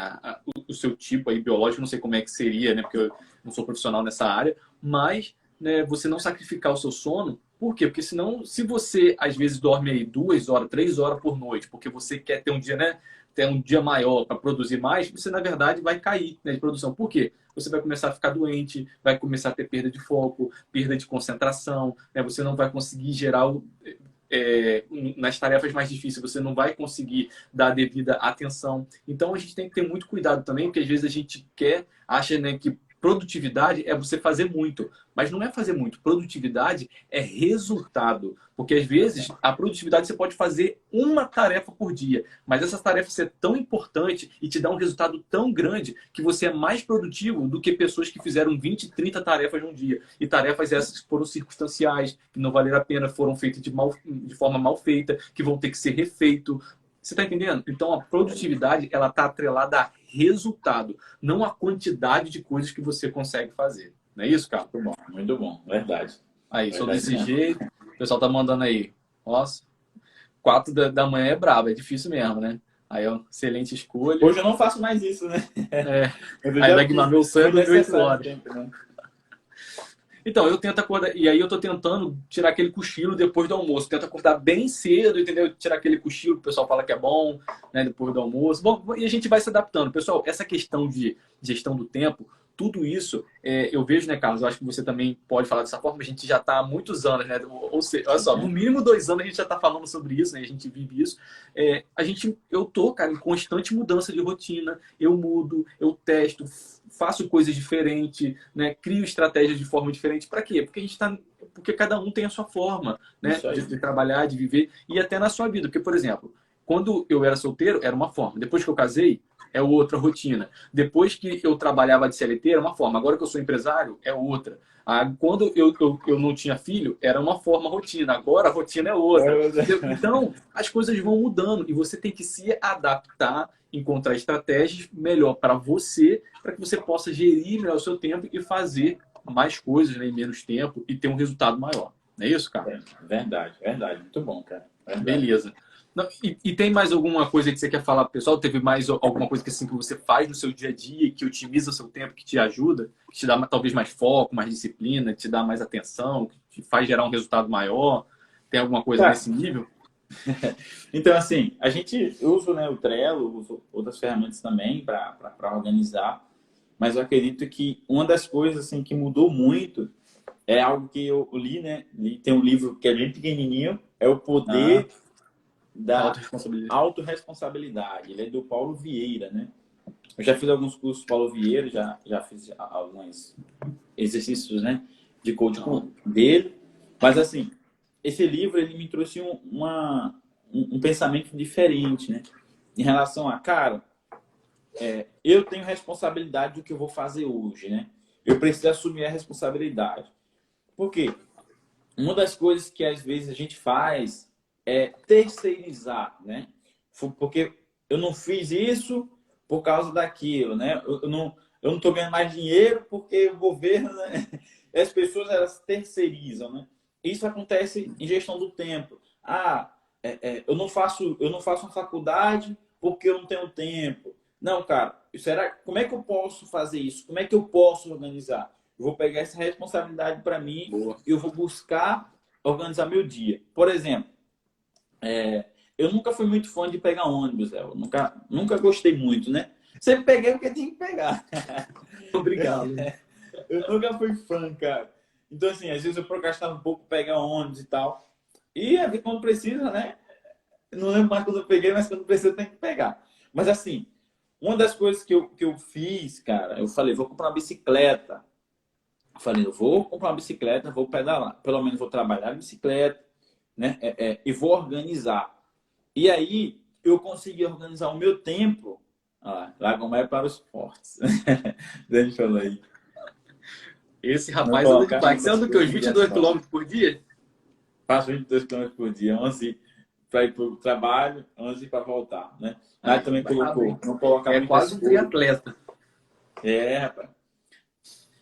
o seu tipo aí biológico, não sei como é que seria, né? Porque eu não sou profissional nessa área, mas, né, você não sacrificar o seu sono. Por quê? Porque senão, se você às vezes dorme aí 2 horas, 3 horas por noite, porque você quer ter um dia, né? Ter um dia maior para produzir mais, você na verdade vai cair, né, de produção. Por quê? Você vai começar a ficar doente, vai começar a ter perda de foco, perda de concentração, né? Você não vai conseguir gerar nas tarefas mais difíceis, você não vai conseguir dar a devida atenção. Então a gente tem que ter muito cuidado também, porque às vezes a gente acha, né, que produtividade é você fazer muito, mas não é fazer muito. Produtividade é resultado, porque às vezes a produtividade você pode fazer uma tarefa por dia, mas essa tarefa é tão importante e te dá um resultado tão grande que você é mais produtivo do que pessoas que fizeram 20, 30 tarefas num dia. E tarefas essas que foram circunstanciais, que não valeram a pena, foram feitas de forma mal feita, que vão ter que ser refeito. Você está entendendo? Então a produtividade ela está atrelada a resultado, não a quantidade de coisas que você consegue fazer. Não é isso, cara? Muito bom, verdade. Aí, só Verdade desse mesmo. jeito, o pessoal tá mandando aí. Nossa, 4 da manhã é brabo, é difícil mesmo, né? Aí, ó, excelente escolha. Hoje eu não faço mais isso, né? Aí, Dagmar, meu sonho é dormir 8 horas. Tempo, né? Então, eu tento acordar, e aí eu tô tentando tirar aquele cochilo depois do almoço. Tento acordar bem cedo, entendeu? Tirar aquele cochilo que o pessoal fala que é bom, né? Depois do almoço. Bom, e a gente vai se adaptando. Pessoal, essa questão de gestão do tempo, tudo isso, eu vejo, né, Carlos? Eu acho que você também pode falar dessa forma. A gente já está há muitos anos, né? Ou seja, olha só, no mínimo 2 anos a gente já está falando sobre isso, né? A gente vive isso. Eu tô, cara, em constante mudança de rotina. Eu mudo, eu testo, faço coisas diferentes, né? Crio estratégias de forma diferente. Para quê? Porque cada um tem a sua forma, né? Isso aí. De trabalhar, de viver e até na sua vida. Porque, por exemplo, quando eu era solteiro, era uma forma. Depois que eu casei, é outra rotina. Depois que eu trabalhava de CLT, era uma forma. Agora que eu sou empresário, é outra. Quando eu não tinha filho, era uma forma, rotina. Agora a rotina é outra. Então, as coisas vão mudando e você tem que se adaptar, encontrar estratégias melhor para você, para que você possa gerir melhor o seu tempo e fazer mais coisas, né, em menos tempo e ter um resultado maior. Não é isso, cara? Verdade, verdade. Muito bom, cara. Verdade. Beleza. Não, e tem mais alguma coisa que você quer falar pro pessoal? Teve mais alguma coisa que, assim, que você faz no seu dia a dia, que otimiza o seu tempo, que te ajuda, que te dá talvez mais foco, mais disciplina, que te dá mais atenção, que te faz gerar um resultado maior? Tem alguma coisa Tá. nesse nível? Então, assim, a gente usa, né, o Trello, usa outras ferramentas também para organizar, mas eu acredito que uma das coisas assim, que mudou muito é algo que eu li, né? Tem um livro que é bem pequenininho, é O Ah, Poder da autorresponsabilidade. Autorresponsabilidade. Ele é do Paulo Vieira, né? Eu já fiz alguns cursos com Paulo Vieira, já fiz alguns exercícios, né, de coaching dele, mas assim, esse livro ele me trouxe um pensamento diferente, né? Em relação a, cara, eu tenho responsabilidade do que eu vou fazer hoje, né? Eu preciso assumir a responsabilidade. Por quê? Uma das coisas que às vezes a gente faz é terceirizar, né? Porque eu não fiz isso por causa daquilo, né? Eu não estou ganhando mais dinheiro porque o governo, né? As pessoas elas terceirizam, né? Isso acontece em gestão do tempo. Eu não faço uma faculdade porque eu não tenho tempo. Não, cara, como é que eu posso fazer isso? Como é que eu posso organizar? Eu vou pegar essa responsabilidade para mim Boa. e eu vou buscar organizar meu dia. Por exemplo, eu nunca fui muito fã de pegar ônibus, eu nunca gostei muito, né? Sempre peguei o que tinha que pegar. Obrigado. Eu nunca fui fã, cara. Então, assim, às vezes eu procrastinava um pouco pegar ônibus e tal. E quando precisa, né? Não lembro mais quando eu peguei, mas quando precisa tem que pegar. Mas, assim, uma das coisas que eu fiz, cara, eu falei, vou comprar uma bicicleta. Eu falei, eu vou comprar uma bicicleta, vou pedalar. Pelo menos vou trabalhar de bicicleta, né? E vou organizar. E aí, eu consegui organizar o meu tempo. Lá como é para os esportes. Dani falou aí. Esse Não rapaz anda de colocar bike. Você muitas anda o quê? Uns coisas em 22 ação. quilômetros por dia? Faço 22 km por dia, 11 para ir para o trabalho, 11 para voltar, né? Aí Aí, também brabo, hein? colocou, não colocar É muitas quase um coisas. triatleta. Rapaz.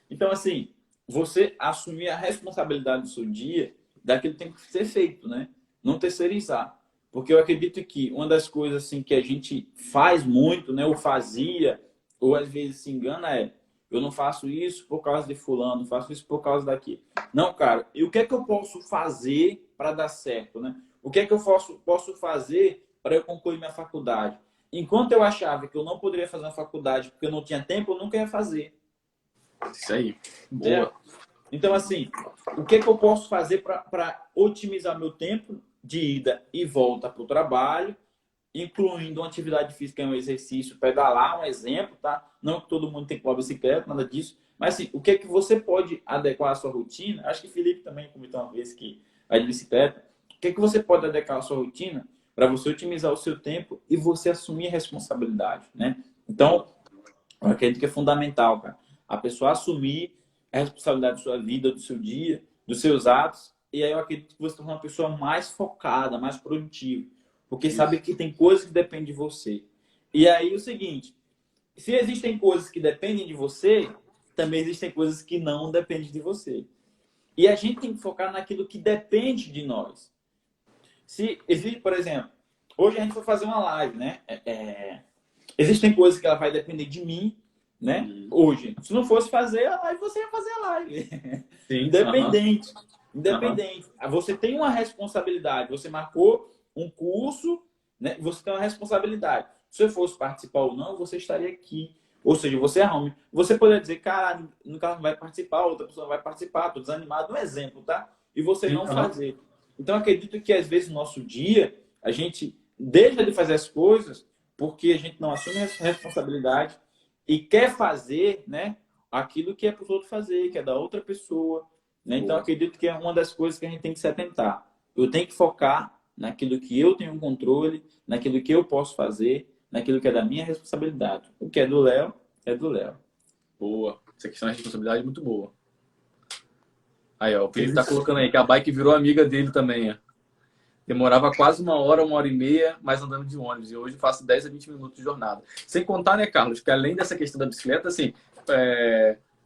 Então, assim, você assumir a responsabilidade do seu dia, daquilo que tem que ser feito, né? Não terceirizar. Porque eu acredito que uma das coisas assim que a gente faz muito, né? Ou fazia, ou às vezes se engana eu não faço isso por causa de fulano, não faço isso por causa daqui. Não, cara, e o que é que eu posso fazer para dar certo, né? O que é que eu posso fazer para eu concluir minha faculdade? Enquanto eu achava que eu não poderia fazer uma faculdade porque eu não tinha tempo, eu nunca ia fazer. Isso aí. Né? Boa. Então, assim, o que é que eu posso fazer para otimizar meu tempo de ida e volta para o trabalho, incluindo uma atividade física, um exercício, pedalar, um exemplo, tá? Não que todo mundo tem que pular bicicleta, nada disso. Mas, assim, o que é que você pode adequar à sua rotina? Acho que o Felipe também comentou uma vez que vai de bicicleta. O que é que você pode adequar à sua rotina para você otimizar o seu tempo e você assumir a responsabilidade, né? Então, eu acredito que é fundamental, cara. A pessoa assumir a responsabilidade da sua vida, do seu dia, dos seus atos. E aí eu acredito que você torna uma pessoa mais focada, mais produtiva. Porque sabe Isso. que tem coisas que dependem de você. E aí o seguinte, se existem coisas que dependem de você, também existem coisas que não dependem de você. E a gente tem que focar naquilo que depende de nós. Se existe, por exemplo, hoje a gente foi fazer uma live, né? Existem coisas que ela vai depender de mim, né? Hoje, se não fosse fazer a live, você ia fazer a live. Sim. Independente. Independente. Você tem uma responsabilidade. Você marcou um curso, né? Você tem uma responsabilidade. Se você fosse participar ou não, você estaria aqui. Ou seja, você arrume. Você poderia dizer, cara, no caso não vai participar, outra pessoa não vai participar, estou desanimado, um exemplo, tá? E você não fazer. Então, acredito que às vezes no nosso dia, a gente deixa de fazer as coisas porque a gente não assume a responsabilidade e quer fazer, né, aquilo que é para os outros fazer, que é da outra pessoa. Né? Então, acredito que é uma das coisas que a gente tem que se atentar. Eu tenho que focar naquilo que eu tenho controle, naquilo que eu posso fazer, naquilo que é da minha responsabilidade. O que é do Léo, é do Léo. Boa. Essa questão de responsabilidade é muito boa. Aí, ó, o Felipe tá colocando aí que a bike virou amiga dele também, ó. Demorava quase 1 hora e meia, mas andando de ônibus. E hoje faço 10 a 20 minutos de jornada. Sem contar, né, Carlos, que além dessa questão da bicicleta, assim,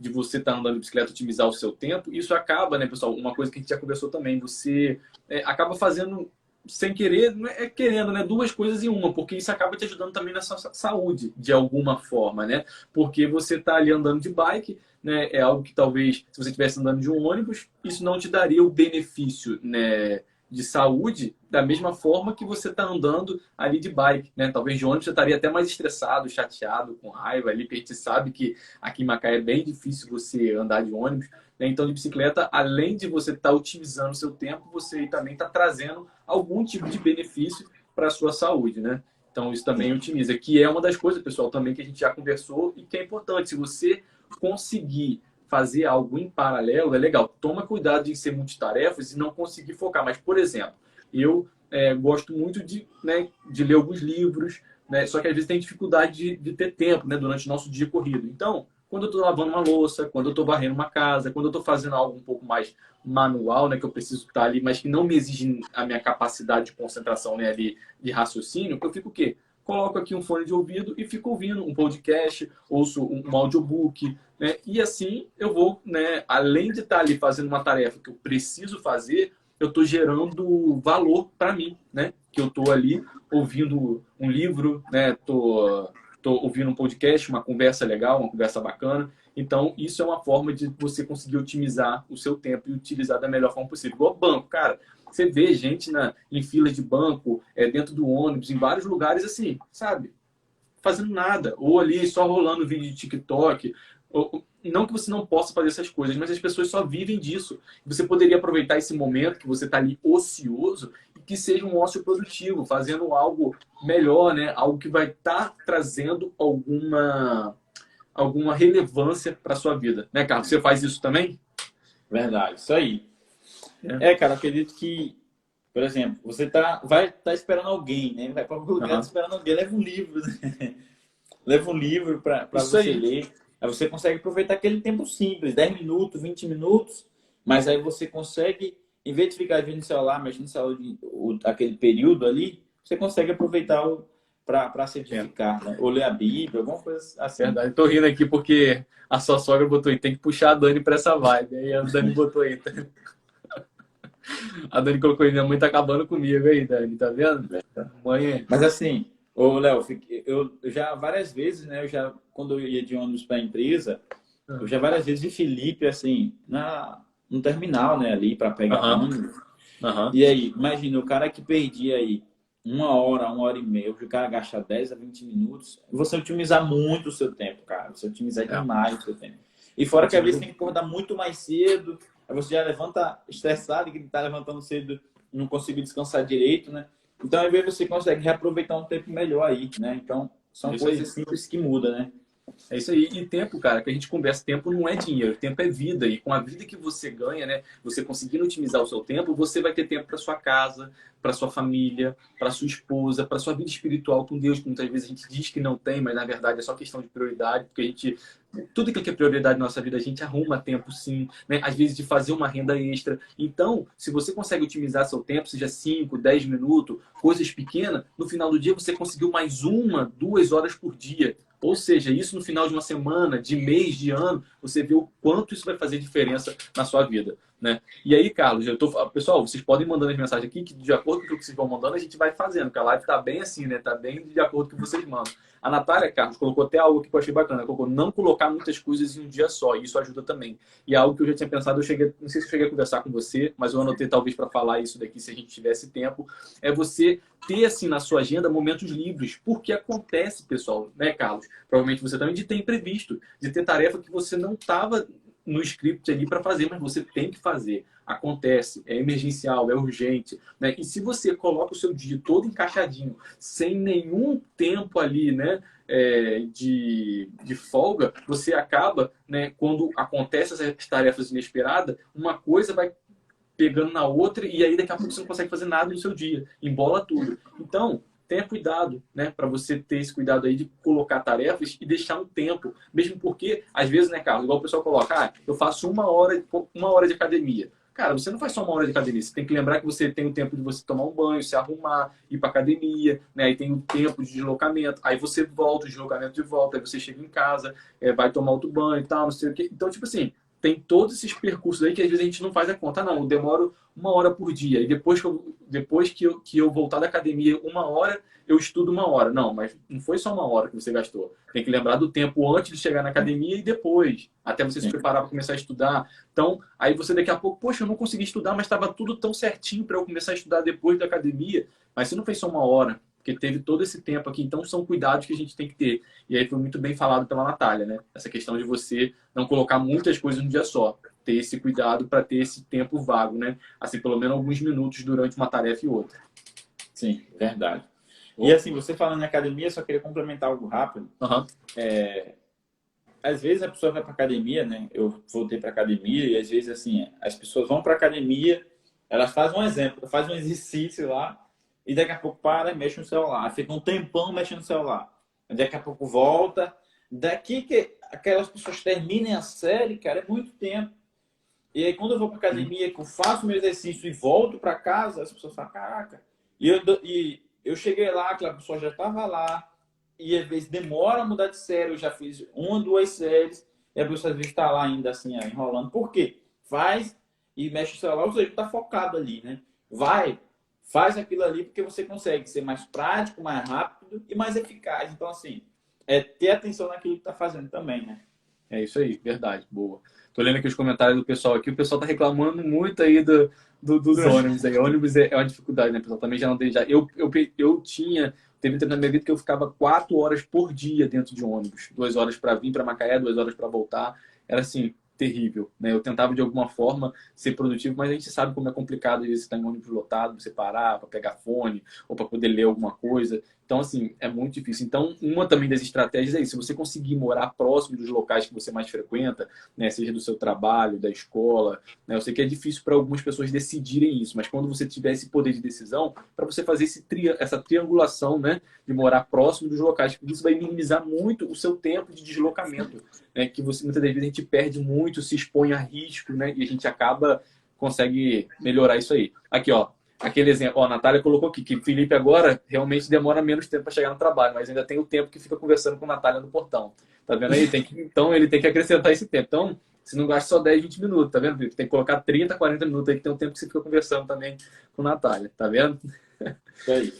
de você estar andando de bicicleta, otimizar o seu tempo, isso acaba, né, pessoal? Uma coisa que a gente já conversou também, você acaba fazendo sem querer, querendo, né, duas coisas em uma, porque isso acaba te ajudando também na sua saúde, de alguma forma, né? Porque você está ali andando de bike, né, é algo que talvez, se você estivesse andando de um ônibus, isso não te daria o benefício, né, de saúde da mesma forma que você está andando ali de bike, né? Talvez de ônibus você estaria até mais estressado, chateado, com raiva ali, porque a gente sabe que aqui em Macaé é bem difícil você andar de ônibus, né? Então, de bicicleta, além de você estar otimizando o seu tempo, você também está trazendo algum tipo de benefício para a sua saúde, né? Então, isso também otimiza, que é uma das coisas, pessoal, também que a gente já conversou e que é importante. Se você conseguir fazer algo em paralelo, é legal. Toma cuidado de ser multitarefas e não conseguir focar. Mas, por exemplo, eu gosto muito de ler alguns livros, né? Só que às vezes tem dificuldade de ter tempo, né, durante o nosso dia corrido. Então, quando eu estou lavando uma louça, quando eu estou varrendo uma casa, quando eu estou fazendo algo um pouco mais manual, né, que eu preciso estar ali, mas que não me exige a minha capacidade de concentração, né, ali, de raciocínio, eu fico o quê? Coloco aqui um fone de ouvido e fico ouvindo um podcast, ouço um audiobook, né? E assim eu vou, né, além de estar ali fazendo uma tarefa que eu preciso fazer, eu estou gerando valor para mim, né? Que eu estou ali ouvindo um livro, né? Tô ouvindo um podcast, uma conversa legal, uma conversa bacana. Então, isso é uma forma de você conseguir otimizar o seu tempo e utilizar da melhor forma possível. Igual banco, cara. Você vê gente em filas de banco, dentro do ônibus, em vários lugares assim, sabe? Fazendo nada. Ou ali só rolando vídeo de TikTok. Não que você não possa fazer essas coisas, mas as pessoas só vivem disso. Você poderia aproveitar esse momento que você está ali ocioso e que seja um ócio produtivo, fazendo algo melhor, né? Algo que vai estar trazendo alguma relevância para sua vida. Né, Carlos? Você faz isso também? Verdade, isso aí. Cara, acredito que, por exemplo, você vai estar esperando alguém, né? Vai para algum lugar esperando alguém, leva um livro, né? Leva um livro para você ler. Aí você consegue aproveitar aquele tempo simples, 10 minutos, 20 minutos, mas aí você consegue, em vez de ficar vendo o celular, mexendo no celular aquele período ali, você consegue aproveitar para certificar, né? Ou ler a Bíblia, alguma coisa assim. Verdade. Tô rindo aqui porque a sua sogra botou aí, tem que puxar a Dani para essa vibe. Aí a Dani botou aí. A Dani colocou aí, minha mãe tá acabando comigo aí, Dani, tá vendo? Mãe. Mas assim, ô Léo, eu já várias vezes, né? Quando eu ia de ônibus para a empresa, eu já várias vezes vi Felipe, assim, no terminal, né? Ali para pegar ônibus. E aí, imagina, o cara que perdia aí 1 hora e meia, o cara gasta 10 a 20 minutos, você otimizar muito o seu tempo, cara. Você otimizar demais o seu tempo. E fora que às vezes tem que acordar muito mais cedo, aí você já levanta estressado, que tá levantando cedo, não conseguiu descansar direito, né? Então, às vezes você consegue reaproveitar um tempo melhor aí, né? Então, são coisas simples que mudam, né? É isso aí. E tempo, cara, que a gente conversa, tempo não é dinheiro, tempo é vida. E com a vida que você ganha, né, você conseguindo otimizar o seu tempo, você vai ter tempo para sua casa, para sua família, para sua esposa, para sua vida espiritual com Deus, que muitas vezes a gente diz que não tem, mas na verdade é só questão de prioridade, porque tudo aquilo que é prioridade na nossa vida, a gente arruma tempo sim, né? Às vezes de fazer uma renda extra. Então, se você consegue otimizar seu tempo, seja 5, 10 minutos, coisas pequenas, no final do dia você conseguiu mais 1, 2 horas por dia. Ou seja, isso no final de uma semana, de mês, de ano, você vê o quanto isso vai fazer diferença na sua vida. né? E aí, Carlos, pessoal, vocês podem mandando as mensagens aqui, que de acordo com o que vocês vão mandando, a gente vai fazendo, porque a live tá bem assim, né? Tá bem de acordo com o que vocês mandam. A Natália, Carlos, colocou até algo que eu achei bacana. Ela colocou não colocar muitas coisas em um dia só, e isso ajuda também. E é algo que eu já tinha pensado, não sei se eu cheguei a conversar com você, mas eu anotei talvez para falar isso daqui, se a gente tivesse tempo, é você ter, assim, na sua agenda momentos livres, porque acontece, pessoal, né, Carlos? Provavelmente você também de ter imprevisto, de ter tarefa que você não estava no script ali para fazer, mas você tem que fazer. Acontece, é emergencial, é urgente, né? E se você coloca o seu dia todo encaixadinho, sem nenhum tempo ali, né, de folga, você acaba, né, quando acontecem essas tarefas inesperadas, uma coisa vai pegando na outra e aí daqui a pouco você não consegue fazer nada no seu dia, embola tudo. Então, tenha cuidado, né, para você ter esse cuidado aí de colocar tarefas e deixar um tempo, mesmo porque às vezes, né, Carlos, igual o pessoal coloca, eu faço uma hora de academia. Cara, você não faz só uma hora de academia, você tem que lembrar que você tem o tempo de você tomar um banho, se arrumar, ir para academia, né? Aí tem o tempo de deslocamento, aí você volta, o deslocamento de volta, aí você chega em casa, vai tomar outro banho e tal, não sei o quê. Então, tipo assim, tem todos esses percursos aí que às vezes a gente não faz a conta. Não, eu demoro uma hora por dia. E depois que eu voltar da academia uma hora, eu estudo uma hora. Não, mas não foi só uma hora que você gastou. Tem que lembrar do tempo antes de chegar na academia e depois, até você se preparar para começar a estudar. Então, aí você daqui a pouco, poxa, eu não consegui estudar, mas estava tudo tão certinho para eu começar a estudar depois da academia. Mas você não fez só uma hora, porque teve todo esse tempo aqui. Então, são cuidados que a gente tem que ter. E aí foi muito bem falado pela Natália, né? Essa questão de você não colocar muitas coisas num dia só. Ter esse cuidado para ter esse tempo vago, né? Assim, pelo menos alguns minutos durante uma tarefa e outra. Sim, verdade. E assim, você falando em academia, só queria complementar algo rápido. Uhum. Às vezes a pessoa vai para academia, né? Eu voltei para academia e às vezes assim, as pessoas vão para academia, elas fazem um exemplo, fazem um exercício lá e daqui a pouco para e mexe no celular. Fica um tempão mexendo no celular. Daqui a pouco volta. Daqui que aquelas pessoas terminem a série, cara, é muito tempo. E aí quando eu vou para academia, que eu faço meu exercício e volto para casa, as pessoas falam, caraca. E eu cheguei lá, aquela pessoa já estava lá, e às vezes demora a mudar de série, eu já fiz uma, duas séries, e a pessoa às vezes está lá ainda assim, enrolando. Por quê? Faz e mexe o celular, ou seja, está focado ali, né? Faz aquilo ali porque você consegue ser mais prático, mais rápido e mais eficaz. Então, assim, ter atenção naquilo que está fazendo também, né? É isso aí, verdade, boa. Tô lendo aqui os comentários do pessoal aqui, o pessoal tá reclamando muito aí dos ônibus aí. Ônibus é uma dificuldade, né, pessoal? Também já não tem, teve um tempo na minha vida que eu ficava 4 horas por dia dentro de ônibus. 2 horas para vir para Macaé, 2 horas para voltar. Era assim, terrível, né? Eu tentava de alguma forma ser produtivo, mas a gente sabe como é complicado às vezes você estar em ônibus lotado, você parar para pegar fone ou para poder ler alguma coisa. Então, assim, é muito difícil. Então, uma também das estratégias é isso. Se você conseguir morar próximo dos locais que você mais frequenta, né, seja do seu trabalho, da escola, né, eu sei que é difícil para algumas pessoas decidirem isso, mas quando você tiver esse poder de decisão, para você fazer essa triangulação, né, de morar próximo dos locais, isso vai minimizar muito o seu tempo de deslocamento, né, que muitas das vezes a gente perde muito, se expõe a risco, né, e a gente consegue melhorar isso aí. Aqui, ó. Aquele exemplo, a Natália colocou aqui que o Felipe agora realmente demora menos tempo para chegar no trabalho, mas ainda tem o tempo que fica conversando com a Natália no portão. Tá vendo aí? Então ele tem que acrescentar esse tempo. Então, você não gasta só 10, 20 minutos, tá vendo, Felipe? Tem que colocar 30, 40 minutos aí, que tem um tempo que você fica conversando também com a Natália, tá vendo? Isso aí.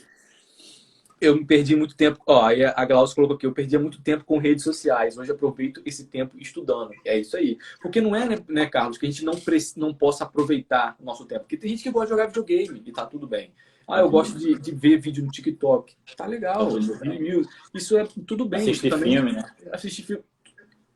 Eu me perdi muito tempo. Ó, aí a Glaucia colocou aqui, eu perdia muito tempo com redes sociais. Hoje aproveito esse tempo estudando. É isso aí. Porque não é, né, Carlos, que a gente não possa aproveitar o nosso tempo. Porque tem gente que gosta de jogar videogame e tá tudo bem. Eu gosto de ver vídeo no TikTok. Tá legal. Isso é tudo bem. Assistir filme, né? Assistir filme.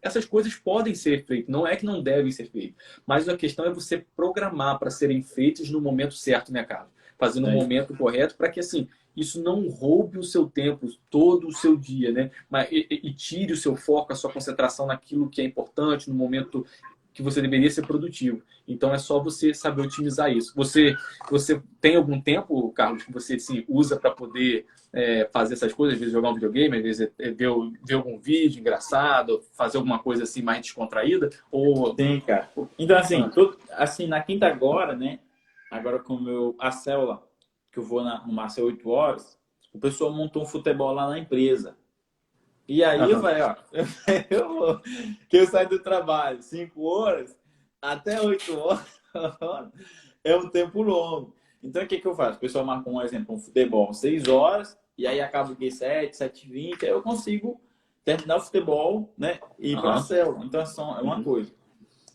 Essas coisas podem ser feitas. Não é que não devem ser feitas. Mas a questão é você programar para serem feitas no momento certo, né, Carlos? Fazendo no momento correto para que, assim, isso não roube o seu tempo, todo o seu dia, né? E tire o seu foco, a sua concentração naquilo que é importante, no momento que você deveria ser produtivo. Então, é só você saber otimizar isso. Você tem algum tempo, Carlos, que você assim, usa para poder fazer essas coisas? Às vezes jogar um videogame, às vezes ver algum vídeo engraçado, fazer alguma coisa assim mais descontraída? Ou... Tem, cara. Então, assim, na quinta agora, né? Agora com a célula, que eu vou no máximo 8 horas, o pessoal montou um futebol lá na empresa. E aí eu falei, ó, que eu saio do trabalho 5 horas, até 8 horas, É um tempo longo. Então, o que que eu faço? O pessoal marca um exemplo, um futebol, 6 horas, e aí acaba o quê? 7, 7h20, aí eu consigo terminar o futebol, né? E ir para a Aham. célula. Então, é uma Uhum. coisa.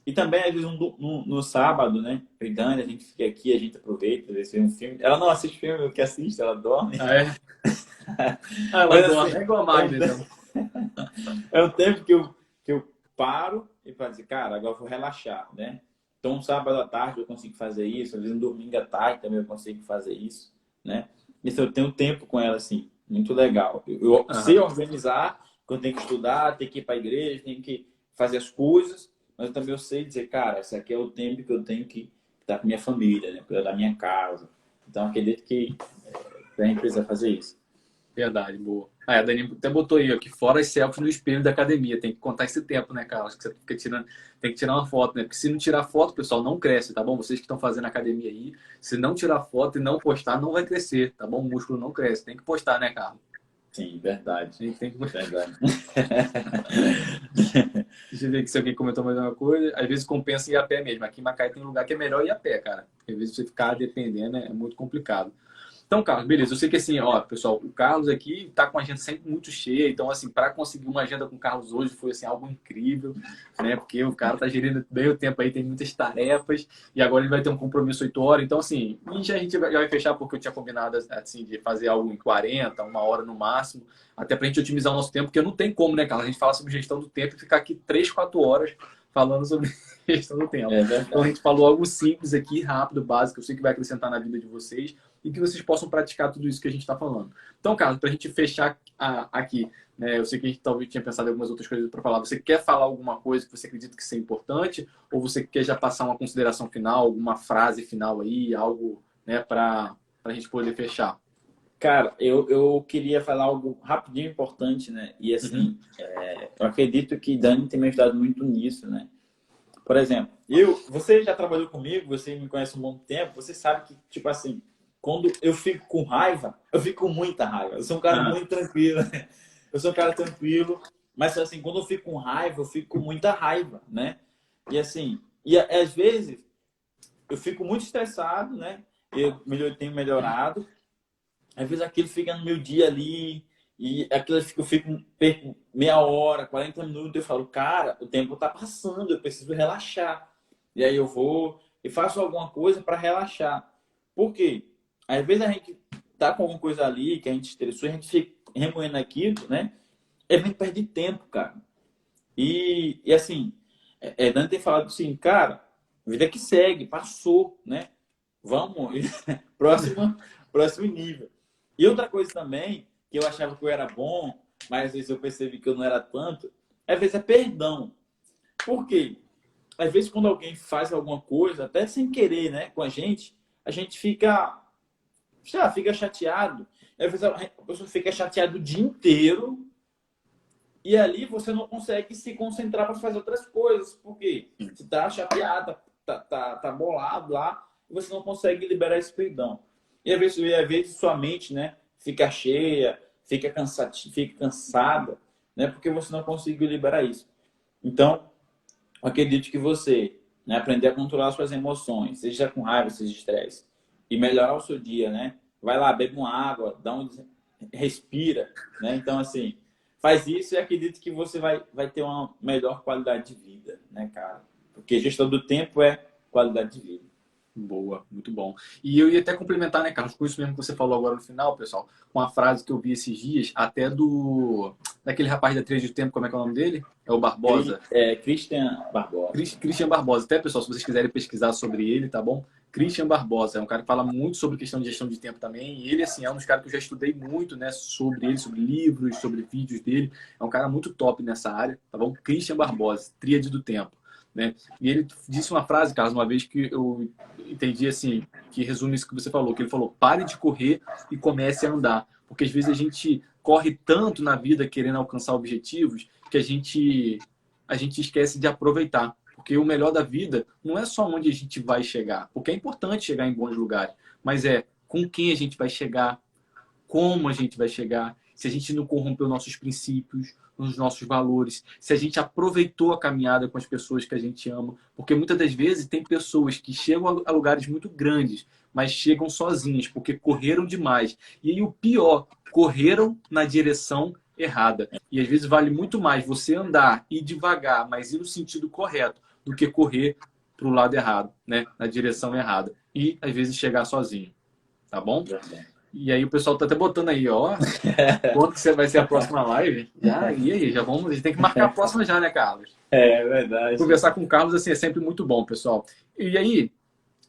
E também, às vezes, no sábado, né? Eu e Dani, a gente fica aqui, a gente aproveita, vê se vê um filme. Ela não assiste filme, eu que assiste, ela dorme. Ah, é? Ah, ela Mas, dorme. assim, É igual a é um, Magda, então. é um tempo que eu paro e falo assim, cara, agora eu vou relaxar, né? Então, um sábado à tarde eu consigo fazer isso, às vezes um domingo à tarde também eu consigo fazer isso, né? Isso eu tenho tempo com ela, assim, muito legal. Eu sei Aham. organizar, quando eu tenho que estudar, tenho que ir para a igreja, tenho que fazer as coisas, mas eu também sei dizer, cara, esse aqui é o tempo que eu tenho que estar com minha família, né? Cuidar da minha casa. Então, acredito que a gente precisa fazer isso. Verdade, boa. Ah, a Dani até botou aí, ó, que fora as selfies no espelho da academia. Tem que contar esse tempo, né, Carlos? Que você fica tirando, tem que tirar uma foto, né? Porque se não tirar foto, pessoal, não cresce, tá bom? Vocês que estão fazendo academia aí, se não tirar foto e não postar, não vai crescer, tá bom? O músculo não cresce. Tem que postar, né, Carlos? Sim, verdade. A gente tem que... Verdade. Deixa eu ver aqui se alguém comentou mais uma coisa. Às vezes compensa ir a pé mesmo. Aqui em Macaé tem um lugar que é melhor ir a pé, cara. Às vezes você ficar dependendo é muito complicado. Então, Carlos, beleza. Eu sei que assim, ó, pessoal, o Carlos aqui tá com a agenda sempre muito cheia. Então, assim, para conseguir uma agenda com o Carlos hoje foi assim algo incrível, né? Porque o cara tá gerindo bem o tempo aí, tem muitas tarefas e agora ele vai ter um compromisso 8 horas. Então, assim, e já a gente já vai fechar porque eu tinha combinado assim de fazer algo em 40, 1 hora no máximo, até pra gente otimizar o nosso tempo, porque não tem como, né, Carlos? A gente fala sobre gestão do tempo e ficar aqui 3, 4 horas falando sobre gestão do tempo. É Então, a verdade. gente falou algo simples aqui, rápido, básico, eu sei que vai acrescentar na vida de vocês e que vocês possam praticar tudo isso que a gente está falando. Então, Carlos, para a gente fechar aqui, né, eu sei que a gente talvez tinha pensado em algumas outras coisas para falar. Você quer falar alguma coisa que você acredita que seja importante? Ou você quer já passar uma consideração final, alguma frase final aí, algo, né, para a gente poder fechar? Cara, eu queria falar algo rapidinho importante, né? E Uhum. assim, eu acredito que Dani tem me ajudado muito nisso, né? Por exemplo, você já trabalhou comigo, você me conhece há um bom tempo, você sabe que, tipo assim, quando eu fico com raiva, eu fico com muita raiva. Eu sou um cara Uhum. muito tranquilo, né? Eu sou um cara tranquilo, mas assim, quando eu fico com raiva, eu fico com muita raiva, né? E assim, às vezes eu fico muito estressado, né? Eu tenho melhorado, às vezes aquilo fica no meu dia ali, e aquilo perco meia hora, 40 minutos, eu falo, cara, o tempo tá passando, eu preciso relaxar. E aí eu vou e faço alguma coisa para relaxar. Por quê? Às vezes a gente tá com alguma coisa ali que a gente estressou, a gente fica remoendo aquilo, né? E a gente perde tempo, cara. E assim, Dani tem falado assim, cara, vida que segue, passou, né? Vamos, próximo nível. E outra coisa também, que eu achava que eu era bom, mas às vezes eu percebi que eu não era tanto, às vezes é perdão. Por quê? Às vezes quando alguém faz alguma coisa, até sem querer, né, com a gente fica, sei lá, fica chateado. Às vezes a pessoa fica chateada o dia inteiro e ali você não consegue se concentrar para fazer outras coisas. Por quê? Você está chateado, tá bolado lá, e você não consegue liberar esse perdão. Às vezes sua mente, né, fica cheia, fica cansada, né, porque você não conseguiu liberar isso. Então, eu acredito que você, né, aprender a controlar suas emoções, seja com raiva, seja de estresse, e melhorar o seu dia, né? Vai lá, bebe uma água, respira, né? Então, assim, faz isso e acredito que você vai ter uma melhor qualidade de vida, né, cara? Porque gestão do tempo é qualidade de vida. Boa, muito bom. E eu ia até complementar, né, Carlos, com isso mesmo que você falou agora no final, pessoal, com a frase que eu vi esses dias, até daquele rapaz da Trilha do Tempo, como é que é o nome dele? É o Barbosa. Christian Barbosa. Christian Barbosa. Até, pessoal, se vocês quiserem pesquisar sobre ele, tá bom? Christian Barbosa é um cara que fala muito sobre questão de gestão de tempo também. E ele, assim, é um dos caras que eu já estudei muito, né, sobre ele, sobre livros, sobre vídeos dele. É um cara muito top nessa área, tá bom? Christian Barbosa, Tríade do Tempo, né? E ele disse uma frase, Carlos, uma vez que eu entendi, assim, que resume isso que você falou, que ele falou, pare de correr e comece a andar. Porque às vezes a gente corre tanto na vida querendo alcançar objetivos que a gente esquece de aproveitar. Porque o melhor da vida não é só onde a gente vai chegar, porque é importante chegar em bons lugares, mas é com quem a gente vai chegar, como a gente vai chegar se a gente não corrompeu nossos princípios, os nossos valores, se a gente aproveitou a caminhada com as pessoas que a gente ama. Porque muitas das vezes tem pessoas que chegam a lugares muito grandes, mas chegam sozinhas, porque correram demais. E aí o pior, correram na direção errada. E às vezes vale muito mais você andar, ir devagar, mas ir no sentido correto, do que correr para o lado errado, né? Na direção errada. E às vezes chegar sozinho. Tá bom? E aí o pessoal tá até botando aí, ó. Quando que vai ser a próxima live? E aí, já vamos. A gente tem que marcar a próxima já, né, Carlos? É verdade. Conversar com o Carlos assim, é sempre muito bom, pessoal. E aí,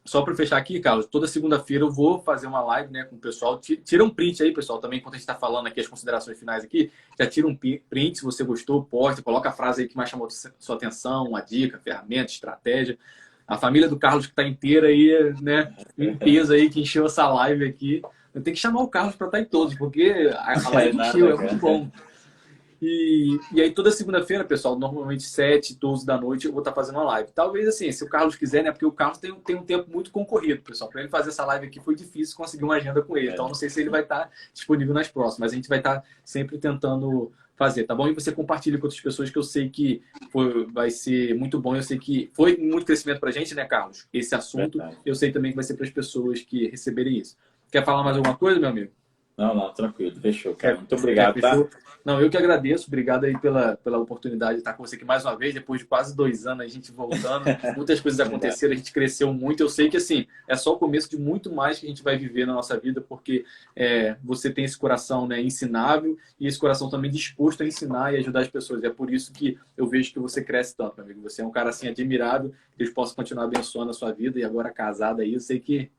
só para fechar aqui, Carlos, toda segunda-feira eu vou fazer uma live, né, com o pessoal. Tira um print aí, pessoal, também, enquanto a gente está falando aqui as considerações finais aqui. Já tira um print, se você gostou, posta, coloca a frase aí que mais chamou sua atenção, uma dica, ferramenta, estratégia. A família do Carlos que está inteira aí, né, em peso aí, que encheu essa live aqui. Eu tenho que chamar o Carlos para estar em todos, porque a live encheu, é muito bom. E aí toda segunda-feira, pessoal, normalmente 7, 12 da noite, eu vou estar fazendo uma live. Talvez assim, se o Carlos quiser, né? Porque o Carlos tem um tempo muito concorrido, pessoal. Para ele fazer essa live aqui foi difícil conseguir uma agenda com ele. Então não sei se ele vai estar disponível nas próximas. Mas a gente vai estar sempre tentando fazer, tá bom? E você compartilha com outras pessoas que eu sei que vai ser muito bom. Eu sei que foi muito crescimento pra gente, né, Carlos? Esse assunto. Eu sei também que vai ser para as pessoas que receberem isso. Quer falar mais alguma coisa, meu amigo? Não, tranquilo. Fechou, cara. Muito obrigado, tá? Não, eu que agradeço. Obrigado aí pela oportunidade de estar com você aqui mais uma vez, depois de quase 2 anos, a gente voltando. Muitas coisas aconteceram, a gente cresceu muito. Eu sei que, assim, é só o começo de muito mais que a gente vai viver na nossa vida, porque você tem esse coração, né, ensinável e esse coração também disposto a ensinar e ajudar as pessoas. É por isso que eu vejo que você cresce tanto, meu amigo. Você é um cara, assim, admirável. Que Deus possa continuar abençoando a sua vida e agora casado aí, eu sei que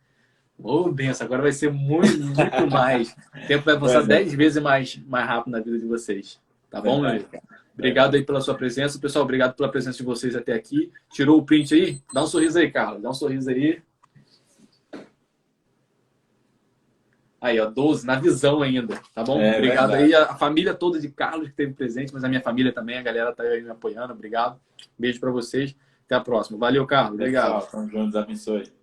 benção, agora vai ser muito, muito mais. O tempo vai avançar 10 vezes mais rápido na vida de vocês. Tá bom, meu amigo? Obrigado aí pela sua presença. Pessoal, obrigado pela presença de vocês até aqui. Tirou o print aí? Dá um sorriso aí, Carlos. Dá um sorriso aí. Aí, ó, 12, na visão ainda. Tá bom? Obrigado aí. A família toda de Carlos que esteve presente, mas a minha família também, a galera tá aí me apoiando. Obrigado. Beijo pra vocês. Até a próxima. Valeu, Carlos. Obrigado. Tamo junto, Deus abençoe.